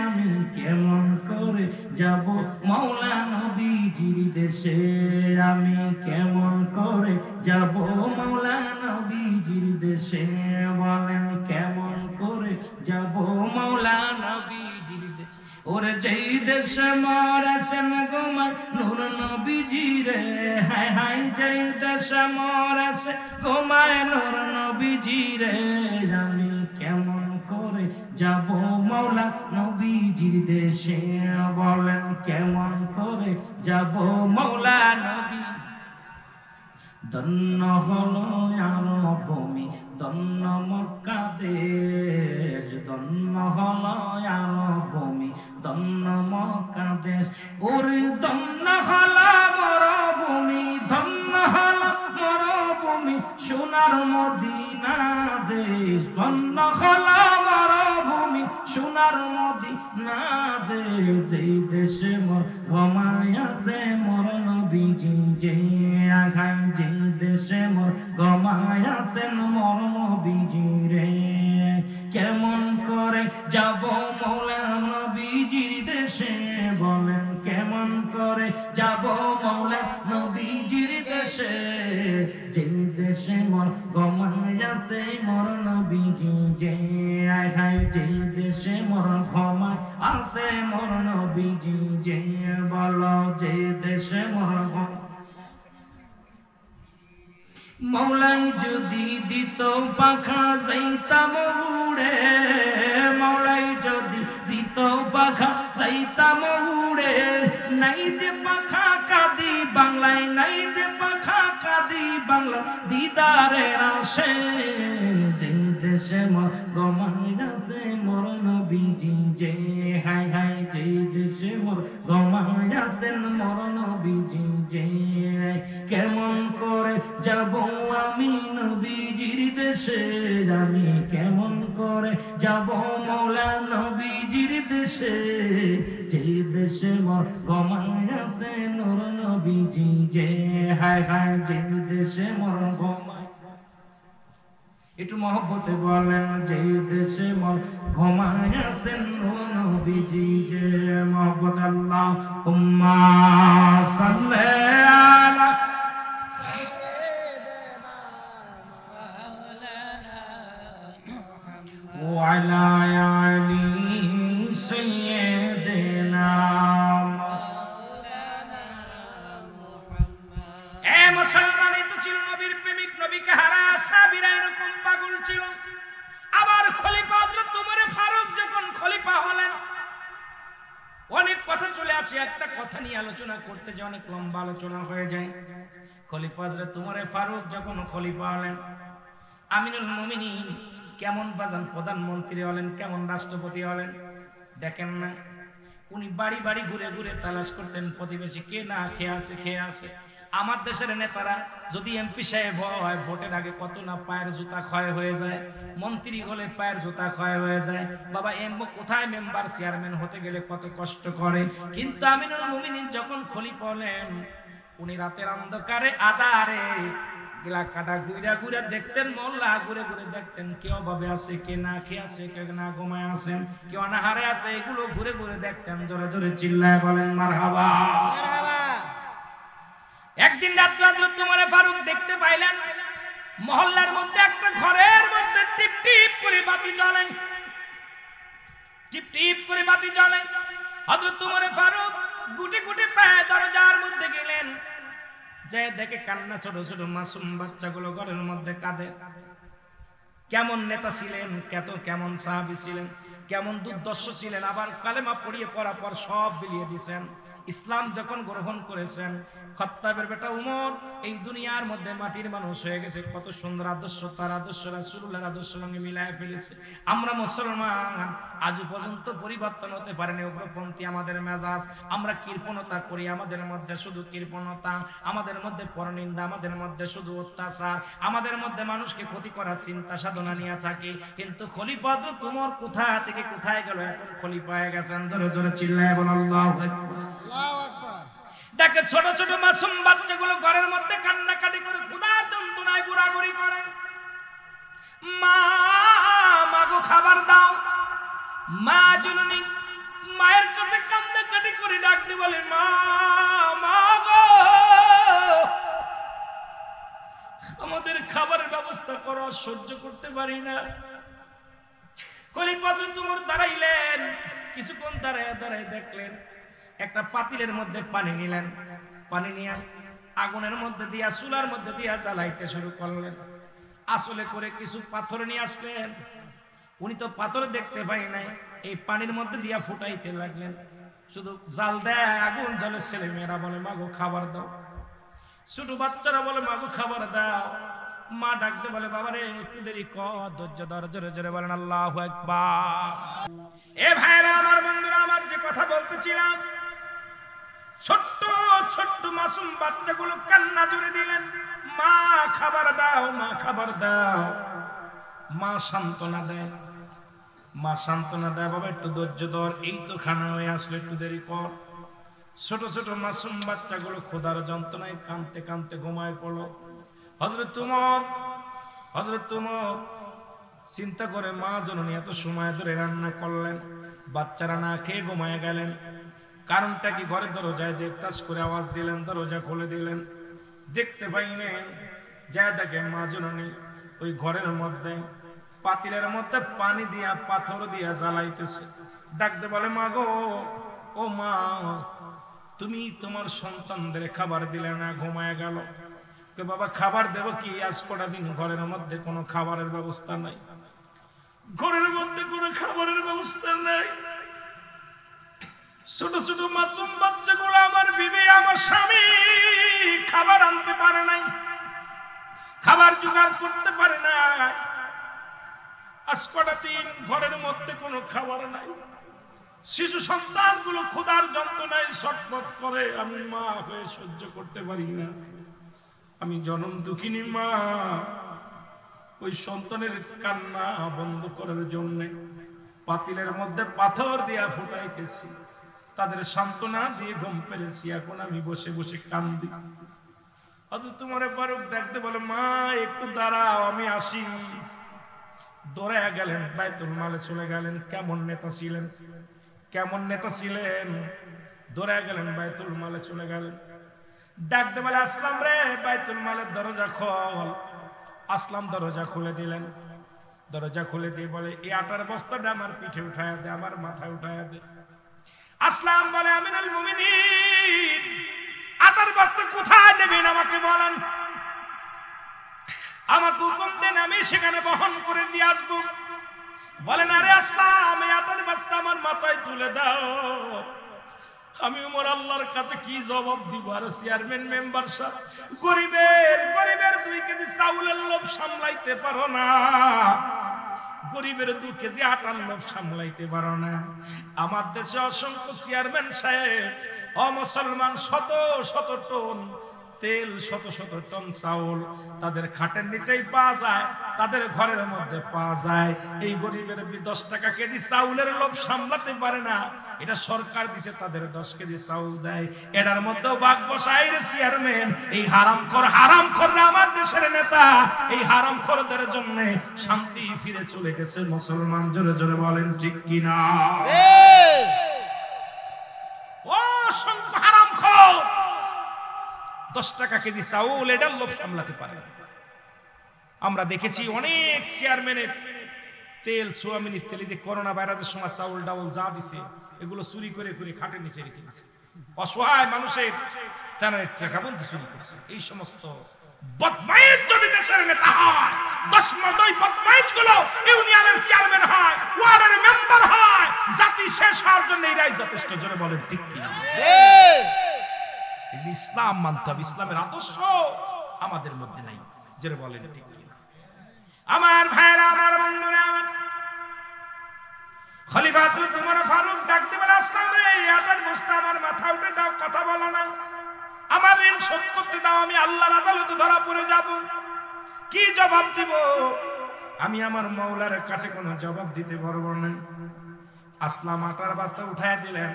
আমি কেমন করে যাব মাওলা নবীজির দেশে, আমি কেমন করে যাব মাওলা নবীজির দেশে, বলেন কেমন করে ওরে যেই দেশে মরেছেন গোমায় নূর নবীজি রে, হায় হায় যেই দেশে মরেছে গোমায় নূর নবীজি রে, আমি কেমন করে যাব মওলা নবীজির দেশে, বলেন কেমন করে যাব মওলা নবী। ধন্য হলো আরব ভূমি, ধন্য মক্কা দেশ, ধন্য হলো আরব ভূমি, ধন্য মক্কা দেশ, ওরে ধন্য হলো মরুভূমি, ধন্য হলো মরুভূমি, সোনার মদিনা দেশ, ধন্য হলো মরুভূমি, সোনার মদিনা দেশ, যেই দেশে মোর ঘুমায় আছে মোর নবীজি, যে আঘায় যে দেশে মোর ঘুমায় আছেন মোর নবীজি রে, কেমন করে যাব মওলা নবীজির দেশে, বলেন কেমন করে যাব মওলা নবীজির দেশে, যে দেশে মোর ঘুমায় আছে মোর নবীজি, যে আঘায় যে দেশে মোর ঘুমায় আছে মোর নবীজি, যে বলো যে দেশে মোর মওলাই যদি দিত পাখা যাইতাম উড়ে, মওলাই যদি দিত পাখা যাইতাম উড়ে, নাই যে পাখা কাঁদি বাংলায়, নাই যে পাখা কাঁদি বাংলা দিদারের আসে, যে দেশে মোর ঘুমায় আছে মোর নবীজি, যে হায় হায় যে দেশে মোর ঘুমায় আছেন মোর নবীজি, যে কেমন করে যাব আমি নবীজির দেশে, আমি কেমন করে যাব মওলা নবীজির দেশে, যে দেশে মোর ঘুমায় আছে নূর নবীজি, যে হায় হায় যে দেশে মোর ঘুমায়, একটু মহব্বতে বলেন যে দেশে মোর ঘুমায় আছেন নূর নবীজি, যে মহব্বত আল্লাহুম্মা সাল্লি আলা ওয়া আলা আলি সাইয়্যিদিনা এ মুসলমান, তো ছিল নবীর প্রেমিক, নবীকে হারা সাহাবীরা এরকম পাগল ছিল। আবার খলিফা হযরত ওমর ফারুক যখন খলিফা হলেন, অনেক কথা চলে আসে, একটা কথা নিয়ে আলোচনা করতে যে অনেক লম্বা আলোচনা হয়ে যায়। খলিফা হযরত ওমর ফারুক যখন খলিফা হলেন, আমিনুল মুমিনিন কেমন প্রধানমন্ত্রী হলেন, কেমন রাষ্ট্রপতি হলেন দেখেন না, উনি বাড়ি বাড়ি ঘুরে ঘুরে তালাশ করতেন প্রতিবেশী কে না খেয়ে আছে। আমার দেশের নেতারা যদি এমপি সাহেব হয়, ভোটের আগে কত না পায়ের জুতা ক্ষয় হয়ে যায়, মন্ত্রী হলে পায়ের জুতা ক্ষয় হয়ে যায়, বাবা কোথায় মেম্বার চেয়ারম্যান হতে গেলে কত কষ্ট করে। কিন্তু আমিনুল মুমিনিন যখন খলিফা হলেন, উনি রাতের অন্ধকারে আধারে এলাকাটা ঘুরে ঘুরে দেখতেন, মহল্লা ঘুরে ঘুরে দেখতেন কে অভাবে আছে, কে না খেয়ে আছে, কে না ঘুমায় আছেন, কে অনাহারে আছে, এগুলো ঘুরে ঘুরে দেখতেন। জোরে জোরে চিল্লায় বলেন মারহাবা। একদিন রাত্রে হযরত ওমর ফারুক দেখতে পাইলেন মহল্লার মধ্যে একটা ঘরের মধ্যে টিপ টিপ করে বাতি জ্বলে, টিপ টিপ করে বাতি জ্বলে। হযরত ওমর ফারুক গুটি গুটি পায়ে দরজার মধ্যে গেলেন, যে দেখে কান্না, ছোট ছোট মাসুম বাচ্চাগুলো ঘরের মধ্যে কাঁদে। কেমন নেতা ছিলেন, কেমন সাহাবী ছিলেন, কেমন দুর্দর্শ ছিলেন, আবার কালেমা পড়িয়ে পড়ার পর সব বিলিয়ে দিয়েছেন। ইসলাম যখন গ্রহণ করেছেন, খাত্তাবের বেটা উমর এই দুনিয়ার মধ্যে মাটির মানুষ হয়ে গেছে। কত সুন্দর আদর্শ, তার আদর্শ রাসূলুল্লাহর আদর্শের সঙ্গে মিলায় ফেলেছে। আমরা মুসলমান আজ পর্যন্ত পরিবর্তন হতে পারেনি, উগ্রপন্থী আমাদের মেজাজ, আমরা কৃপণতা করি, আমাদের মধ্যে শুধু কৃপণতা, আমাদের মধ্যে পরনিন্দা, আমাদের মধ্যে শুধু অত্যাচার, আমাদের মধ্যে মানুষকে ক্ষতি করার চিন্তা সাধনা নিয়ে থাকি। কিন্তু খলিফা হযরত ওমর কোথা থেকে কোথায় গেল, এখন খলিফা হয়ে গেছেন। জোরে জোরে চিল্লায় বলেন আল্লাহু আকবার। দেখে ছোট ছোট মাসুম বাচ্চাগুলো ঘরের মধ্যে কান্নাকাটি করে ক্ষুধার যন্ত্রণায় ঘোরাঘুরি করে, মা মাগো খাবার দাও, মা জননী মায়ের কাছে কান্নাকাটি করে ডাকতে বলে মা মাগো আমাদের খাবারের ব্যবস্থা করো, সহ্য করতে পারি না। খলিফা হযরত ওমর দাঁড়াইলেন, কিছুক্ষণ দাঁড়ায় দাঁড়ায় দেখলেন একটা পাতিলের মধ্যে পানি নিলেন, পানি নিয়ে আগুনের মধ্যে দিয়া চুলার মধ্যে দিয়া জ্বালাইতে শুরু করলেন। আসলে করে কিছু পাথর নিয়ে আসলেন, উনি তো পাথর দেখতে পাই নাই, এই পানির মধ্যে দিয়া ফুটাইতে লাগলেন। শুধু জাল দেয়, আগুন জ্বলে, ছেলে মেয়েরা বলে মাগো খাবার দাও, ছোট বাচ্চারা বলে মাগো খাবার দাও। মা ডাকতে বলে বাবারে একটু দেরি কর, ধৈর্য ধর, জোরে জোরে বলেন আল্লাহু আকবার। এ ভাইরা আমার, বন্ধুরা আমার, যে কথা বলতেছিলাম, ছোট্ট ছোট্ট মাসুম বাচ্চাগুলো কান্না জুড়ে দিলেন, মা খাবার দাও, মা খাবার দাও। মা সান্ত্বনা দেয়, মা সান্ত্বনা দেয়, বাবা একটু ধৈর্য ধর, এই তো খানা হয়ে আসলে, একটু দেরি কর। ছোট ছোট মাসুম বাচ্চাগুলো ক্ষুধার যন্ত্রণায় কাঁদতে কাঁদতে ঘুমায় পড়লো। হযরত উমর চিন্তা করে, মা জননী এত সময় ধরে রান্না করলেন, বাচ্চারা না খেয়ে ঘুমায় গেলেন, কারণটা কি? ঘরের দরজায় যে কাজ করে আওয়াজ দিলেন, দরজা খুলে দিলেন, দেখতে পাইলেন যা দেখে মা জননী ওই ঘরের মধ্যে পাতিলের মধ্যে পানি দিয়া পাথর দিয়া জ্বালাইতেছে। ডাকতে বলে মা গো, ও মা, তুমি তোমার সন্তানদের খাবার দিলে না, ঘুমায় গেল। বাবা খাবার দেব কি, আজ কটা দিন ঘরের মধ্যে কোনো খাবারের ব্যবস্থা নাই, ঘরের মধ্যে কোনো খাবারের ব্যবস্থা নাই। ছোট ছোট মাসুম বাচ্চাগুলো, আমার বিবি, আমার স্বামী খাবার আনতে পারে নাই, খাবার জোগাড় করতে পারে না, আজ কটা দিন ঘরের মধ্যে কোনো খাবার নাই। শিশু সন্তানগুলো ক্ষুধার যন্ত্রণায় ছটফট করে, আমি মা হয়ে সহ্য করতে পারি না, আমি জনম দুঃখিনী মা। ওই সন্তানের কান্না বন্ধ করার জন্য পাতিলের মধ্যে পাথর দিয়া ফুটাইতেছি, তাদের সান্ত্বনা দিয়ে ঘুম পেরেছি, এখন আমি বসে বসে কান্দি। হযরত উমর ফারুক ডাকতে বলে মা একটু দাঁড়াও, আমি আসি। দৌড়ায় গেলেন, বাইতুল মালে চলে গেলেন। কেমন নেতা ছিলেন, কেমন নেতা ছিলেন! দৌড়ায় গেলেন, বাইতুল মালে চলে গেলেন। ডাকতে বলে আসলাম রে, বাইতুল মালের দরজা খোল। আসলাম দরজা খুলে দিলেন। দরজা খুলে দিয়ে বলে এই আটার বস্তাটা আমার পিঠে উঠায়া দে, আমার মাথায় উঠায়া দে। আসলাম বলে আমিনুল মুমিনিন, আটার বস্তা কোথায় নেবেন আমাকে বলেন, আমাকে হুকুম দেন, আমি সেখানে বহন করে দিয়ে আসবো। বলেন আরে আসলাম, এই আটার বস্তা আমার মাথায় তুলে দাও। আমি উমর আল্লাহর কাছে কি জবাব দিব? আর চেয়ারম্যান মেম্বার সব গরিবের 2 কেজি চাউলের লোভ সামলাইতে পারো না, গরিবের 2 কেজি আটার লোভ সামলাইতে পারো না। আমার দেশে অসংখ্য চেয়ারম্যান সাহেব, অমুসলমান, শত শত টন তেল, শত শত টন চাউল তাদের খাটের নিচেই পাওয়া যায়, তাদের ঘরের মধ্যে পাওয়া যায়। এই গরিবের 10 টাকা কেজি চাউলের লোভ সামলাতে পারে না, এটা সরকার দিছে, তাদের 10 কেজি চাউল দেয়, এটার মধ্যেও ভাগ বসায় চেয়ারম্যান। এই হারামখোররা আমার দেশের নেতা, এই হারামখোরদের জন্য শান্তি ফিরে চলে গেছে। মুসলমান জোরে জোরে বলেন ঠিক কিনা? অসংখ্য হারামখোর 10 টাকা কেজি চাউল, এটার লোভ সামলাতে পারে না। আমরা দেখেছি অনেক চেয়ারম্যানের তেল, সোয়াবিনের তেল, যে করোনা ভাইরাসের সময় চাউল ডাউল যা দিছে এগুলো চুরি করে করে খাটের নিচে রেখে দিছে। অসহায় মানুষের তারা টাকা বন্ধু চুরি করছে। এই সমস্ত বদমাইশ যদি দেশের নেতা হয়, 10 বদমাইশ গুলো ইউনিয়নের চেয়ারম্যান হয়, ওয়ার্ডের মেম্বার হয়, জাতি শেষ হওয়ার জন্য এরাই যথেষ্ট। জোরে বলেন ঠিক কিনা? ইসলাম মানতে হবে, ইসলামের আদর্শ আমাদের মধ্যে নাই। জোরে বলেন ঠিক কিনা? আমার ভাইরা, আমার বন্ধুরা, আমার খলিফাতুল উমর ফারুক ডাকতে বলে আসলাম রে, আটার বস্তা আমার মাথা উঠে দাও, কথা বলো না, আমার ঋণ শোধ করতে দাও, আমি আল্লাহর আদালতে ধরা পড়ে যাব। কি জবাব দিব? আমি আমার মাওলার কাছে কোনো জবাব দিতে পারবো না। আসলাম আটার বস্তা উঠায় দিলেন।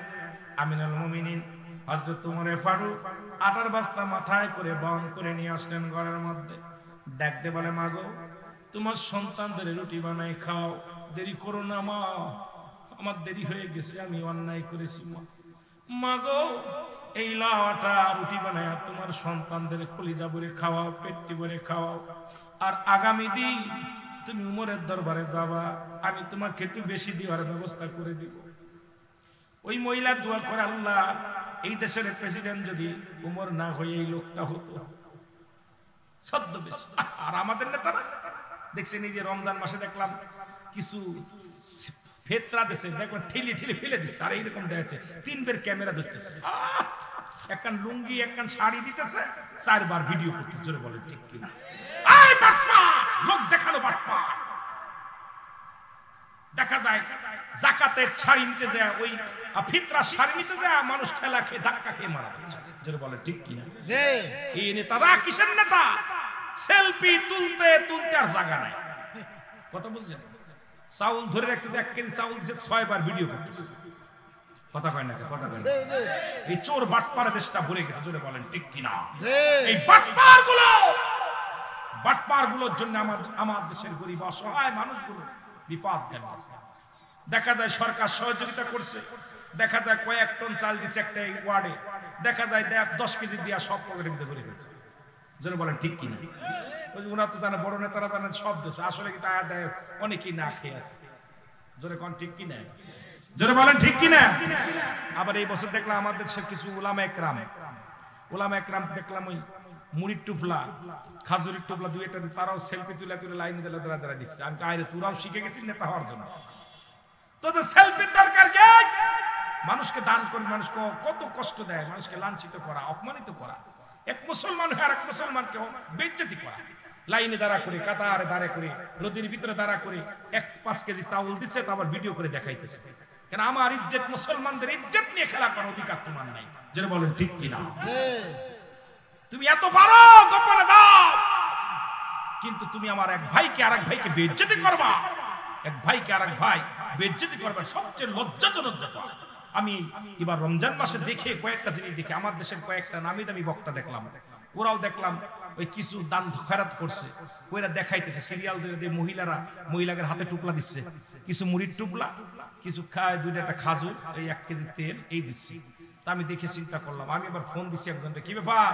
আমিনুল মুমিনিন হযরত উমর ফারুক আটার বস্তা মাথায় করে বহন করে নিয়ে আসলেন ঘরের মধ্যে। ডাকতে বলে মাগো, তোমার সন্তানদের রুটি বানাই খাও, দেরি করো না মা, আমার দেরি হয়ে গেছে, আমি অন্যায় করেছি মা। মাগো, এই লাওয়াটা রুটি বানায় তোমার সন্তানদের কলিজা ভরে খাওয়াও, পেটটি ভরে খাওয়াও, আর আগামী দিন তুমি উমরের দরবারে যাবা, আমি তোমাকে একটু বেশি দেওয়ার ব্যবস্থা করে দিব। ওই মহিলা দোয়া করে, আল্লাহ এই দেশের প্রেসিডেন্ট যদি উমর না হয়ে এই লোকটা হতো ছদ্মবেশ। আর আমাদের নেতারা দেখছেন এই যে রমজান মাসে দেখলাম কিছু ফেতরা দেশে দেখবেন ঠেলে ঠেলে ফেলে দিচ্ছে, আর এইরকম দেখাচ্ছে 3 বের ক্যামেরা ধরতেছে, একখান লুঙ্গি একখান শাড়ি দিতেছে, 4 বার ভিডিও করতেছে। জোরে বলে ঠিক কিনা? এই বাটপা লোক দেখানো বাটপা। দেখা যায় যাকাতের শাড়ি নিতে যায়, ওই ফিতরা শাড়ি নিতে যায় মানুষ ঠেলা খেয়ে ধাক্কা খেয়ে মারা যাচ্ছে। জোরে বলে ঠিক কিনা? এই নেতারা কিসের নেতা? সেলফি তুলতে তুলতে আর জায়গা নাই। কথা বুঝছেন? চাউল ধরে রাখতে 1 কেজি চাউল দিচ্ছে, 6 বার ভিডিও করতেছে। কথা কয় না? কথা কয় না? এই চোর বাটপার দেশটা ভরে গেছে। জোরে বলেন ঠিক কিনা? এই বাটপার গুলোর জন্য আমার দেশের গরিব অসহায় মানুষগুলো বিপদ গেছে। দেখা যায় সরকার সহযোগিতা করছে, দেখা যায় কয়েক টন চাল দিচ্ছে একটা ওয়ার্ডে, দেখা যায় 10 কেজি দিয়া সব পকেটের মধ্যে ভরে গেছে। জোরে বলেন ঠিক কিনা? ওনারা তো জানে, বড় নেতারা জানেন সব দেশে, আসলে কি তা দেয় অনেকেই না খেয়ে আছে। জোরে কোন ঠিক কিনা? জোরে বলেন ঠিক কিনা? আবার এই বছর দেখলাম আমাদের দেশের কিছু উলামা একরাম দেখলাম ওই মুড়ির টুপলা খাজুরির টুপলা 2-1টা তারাও সেলফি তুলে তুলে লাইনে দাঁড়া দিচ্ছে। আমি আরে তোরাও শিখে গেছিস নেতা হওয়ার জন্য, তোদের সেলফির দরকার কি? মানুষকে দান করে মানুষকে কত কষ্ট দেয়, মানুষকে লাঞ্ছিত করা, অপমানিত করা, এক মুসলমান হয়ে আর এক মুসলমানকে বেইজ্জতি করা, লাইনে দাঁড়া করে কাতারে দাঁড়া করে নদীর ভিতরে দাঁড়া করে 1-5 কেজি চাউল দিচ্ছে, আবার ভিডিও করে দেখাইতেছে। কেন? আমার ইজ্জত, মুসলমানদের ইজ্জত নিয়ে খেলা করার অধিকার তোমার নাই। যেটা বলেন ঠিক কিনা? তুমি এত পারো গোপনে দাও, কিন্তু তুমি আমার এক ভাইকে আরেক ভাইকে বেইজ্জতি করবা, এক ভাইকে আরেক ভাই বেইজ্জতি করবা, সবচেয়ে লজ্জাজনক ব্যাপার। আমি এবার রমজান মাসে দেখে কয়েকটা জিনিস দেখে আমার দেশের কয়েকটা নামি দামি বক্তা দেখলাম, ওরাও দেখলাম ওই কিছু দান খয়রাত করছে, ওইরা দেখাইতেছে সিরিয়াল দিয়ে মহিলাদের হাতে টুকলা দিচ্ছে, কিছু মুড়ির টুকলা, কিছু খায় 2টা খাজুর, এই 1 কেজি তেল এই দিচ্ছে। তা আমি দেখে চিন্তা করলাম, আমি এবার ফোন দিচ্ছি একজনকে, কি ব্যাপার?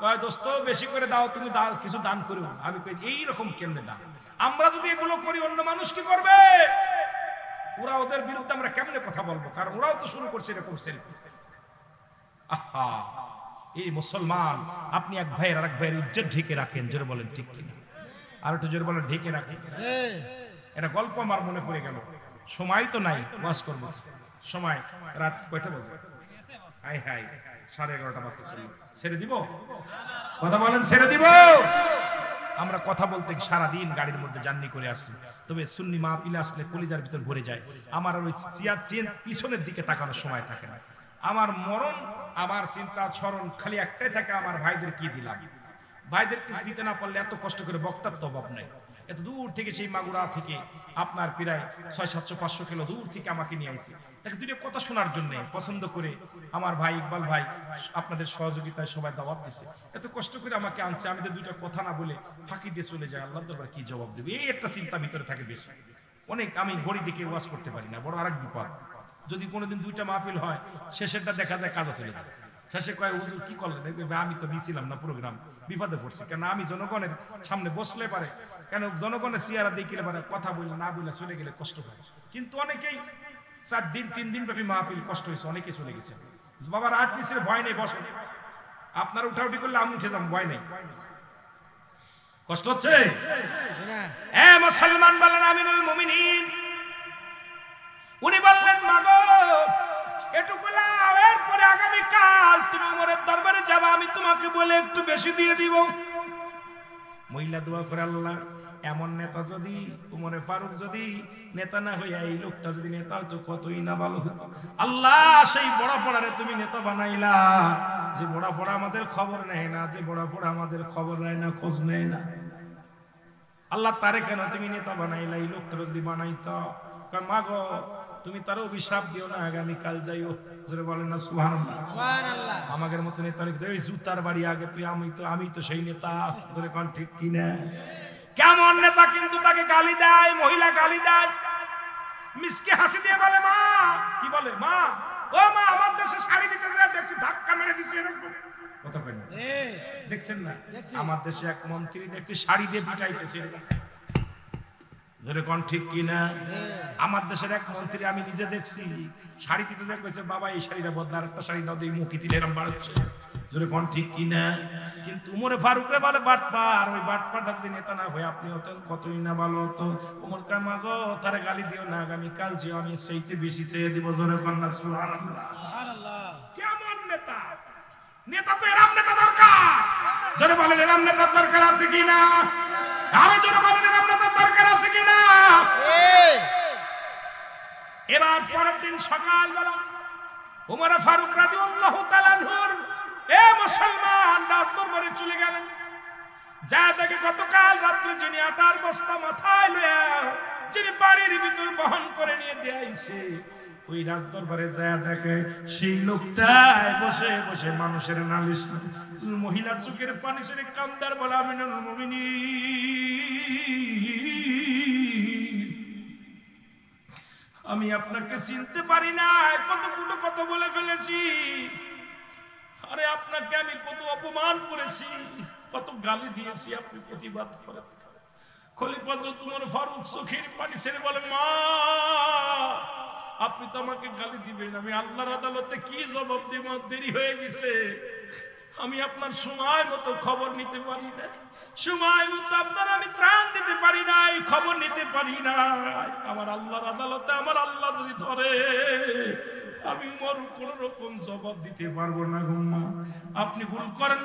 কয় দোস্ত বেশি করে দাও, তুমি কিছু দান করো। আমি কই এইরকম কেমনে দান? আমরা যদি এগুলো করি অন্য মানুষ কি করবে? ওরা ওদের বিরুদ্ধে আমরা কেমনে কথা বলবো? কারণ ওরাও তো শুরু করছে এরকম সেলফি। আহা, এই মুসলমান, আপনি এক ভাইয়ের আরেক ভাইয়ের ইজ্জত ঢেকে রাখেন। জোরে বলেন ঠিক কিনা? আর একটু জোরে বলেন ঢেকে রাখেন। এটা গল্প আমার মনে পড়ে গেল, সময় তো নাই ওয়াজ করব। সময় রাত কয়টা বাজে? হাই হাই 11:30 বাজতে চলল। ছেড়ে দিব? কথা বলেন ছেড়ে দিব? আমরা কথা বলতে সারাদিন গাড়ির মধ্যে জার্নি করে আসছি, তবে সুন্নি মাহফিলে আসলে কলিজার ভিতর ভরে যায়। আমার আর ওই চেন পিছনের দিকে তাকানোর সময় থাকে না। আমার মরণ, আমার চিন্তা স্মরণ খালি একটাই থাকে, আমার ভাইদের কি দিলাম। ভাইদের কিছু দিতে না পারলে এত কষ্ট করে বক্তার তো অভাব নাই। এত দূর থেকে সেই মাগুরা থেকে আপনার প্রায় 600-700-500 কিলো দূর থেকে আমাকে নিয়ে আইছে, তাকে 2টা কথা শোনার জন্য পছন্দ করে আমার ভাই ইকবাল ভাই আপনাদের সহযোগিতায় সবাই দাওয়াত দিছে, এত কষ্ট করে আমাকে আনছে। আমি তো 2টা কথা না বলে ফাঁকি দিয়ে চলে যাই, আল্লাহর দরবারে কি জবাব দেবে, এই একটা চিন্তা ভিতরে থাকে বেশি। অনেক আমি ঘড়ি দিকে ওয়াজ করতে পারি না, বড় আরেক বিপদ। যদি কোনোদিন 2টা মাহফিল হয়, শেষেরটা দেখা যায় কাজে চলে যায়। শেষে কয় হুজুর কি করলেন? আমি তো নিছিলাম না প্রোগ্রাম, বিপদে পড়ছি। কেন? আমি জনগণের সামনে বসলে পারে, কেন জনগণের চেহারা দেখিলে পারে, কথা বললে না বললে চলে গেলে কষ্ট হয়। কিন্তু অনেকেই 4 দিন 3 দিন ব্যাপী মাহফিল কষ্ট হয়েছে, অনেকে চলে গেছে। বাবা রাত নিচে ভয় নেই, বসো, আপনার উঠাউঠি করলে আমি উঠে যাবো, ভয় নেই। কষ্ট হচ্ছে? মুসলমান বলেন আমিনুল মুমিনিন, উনি বললেন মাগো এটুকু লাও, এরপরে আগামীকাল তুমি উমরের দরবারে যাবা, আমি তোমাকে বলে একটু বেশি দিয়ে দিব। মহিলা দোয়া করে, আল্লাহ এমন নেতা যদি, উমরে ফারুক যদি নেতা না হইয়া এই লোকটা যদি নেতা হতো কতই না ভালো হতো। আল্লাহ সেই বড় পড়ারে তুমি নেতা বানাইলা, যে বড় পড়া আমাদের খবর নেয় না, যে বড় পড়া আমাদের খবর নেয় না, খোঁজ নেয় না। আল্লাহ তারে কেন তুমি নেতা বানাইলা? এই লোকটা যদি বানাইতো, মা গো তুমি তার অভিশাপ দিও না, আগামীকাল যাইও। জোরে বলেন না সুবহানাল্লাহ। সুবহানাল্লাহ। আমাদের মতো নেতা এই জুতার বাড়ি আগে তুই, আমি তো সেই নেতা। জোরে কোন ঠিক কিনা? কেমন নেতা কিন্তু তাকে গালি দেয়, মহিলা গালি দেয়, মিসকে হাসি দিয়ে বলে মা, কি বলে মা, ও মা আমার দেশে শাড়ি দিতে যায় দেখছি ধাক্কা মেরে দিছে এরকম। কথা কই না? দেখছেন না? আমার দেশে এক মন্ত্রী দেখছি শাড়ি দিয়ে পিটাইতেছে এরকম। ধরে কোন ঠিক কিনা? আমার দেশের এক মন্ত্রী আমি নিজে দেখছি, শাড়ি দিতে যা কইছে, বাবা এই শাড়িটা বদলা, আরেকটা শাড়ি দাও, এই মুখি দিলে এরকম বাড়ছে। ধরে কোন ঠিক কিনা? কিন্তু উমরে ফারুক রে বলে বাটপার, ওই বাটপারটা যদি নেতা না হয়ে আপনি হতেন কতই না ভালো হতো। উমর কয় মা গো, তারে গালি দিও না, আগামী কাল যে আমি সেইতে বেশি চেয়ে দিব। জোরে কন্যা সুবহানাল্লাহ। সুবহানাল্লাহ। কেমন নেতা? নেতা তো এরকম নেতা দরকার। জোরে বলেন এরকম নেতার দরকার আছে কিনা? আরো জোরে বলেন এরকম নেতার দরকার আছে কিনা? এবার পরের দিন সকালবেলা উমর ফারুক রাদিয়াল্লাহু তাআলা আনহুর এ মুসলমান রাজদরবারে চলে গেলেন। যা দেখে গতকাল রাত্রে যিনি আটার বস্তা মাথায় লয়া যিনি বাড়ির ভিতর বহন করে নিয়ে দিয়েছে, ওই রাজদরবারে যা দেখে সেই লোকটাই বসে বসে মানুষের নালিশ, মহিলা চোখের পানি ছেড়ে কান্দার বলে আমিনুল মুমিনিন, আমি আপনাকে চিনতে পারি না, কতগুলো কথা বলে ফেলেছি। আরে আপনাকে আমি কত অপমান করেছি, কত গালি দিয়েছি, আপনি প্রতিবাদ করেন। খলিফা উমর ফারুক চোখের পানি ছেড়ে বলে, মা আপনি তো আমাকে গালি দিবেন, আমি আল্লাহর আদালতে কি জবাব দিব? দেরি হয়ে গেছে, আমি আপনার সময় মতো খবর নিতে পারি না, সময় মতো আপনার আমি ত্রাণ দিতে পারি নাই, খবর নিতে পারি না। আমার আল্লাহর আদালতে আমার আল্লাহ যদি ধরে, আমি উমর কোন রকম জবাব দিতে পারবো না। আপনি ভুল করেন না।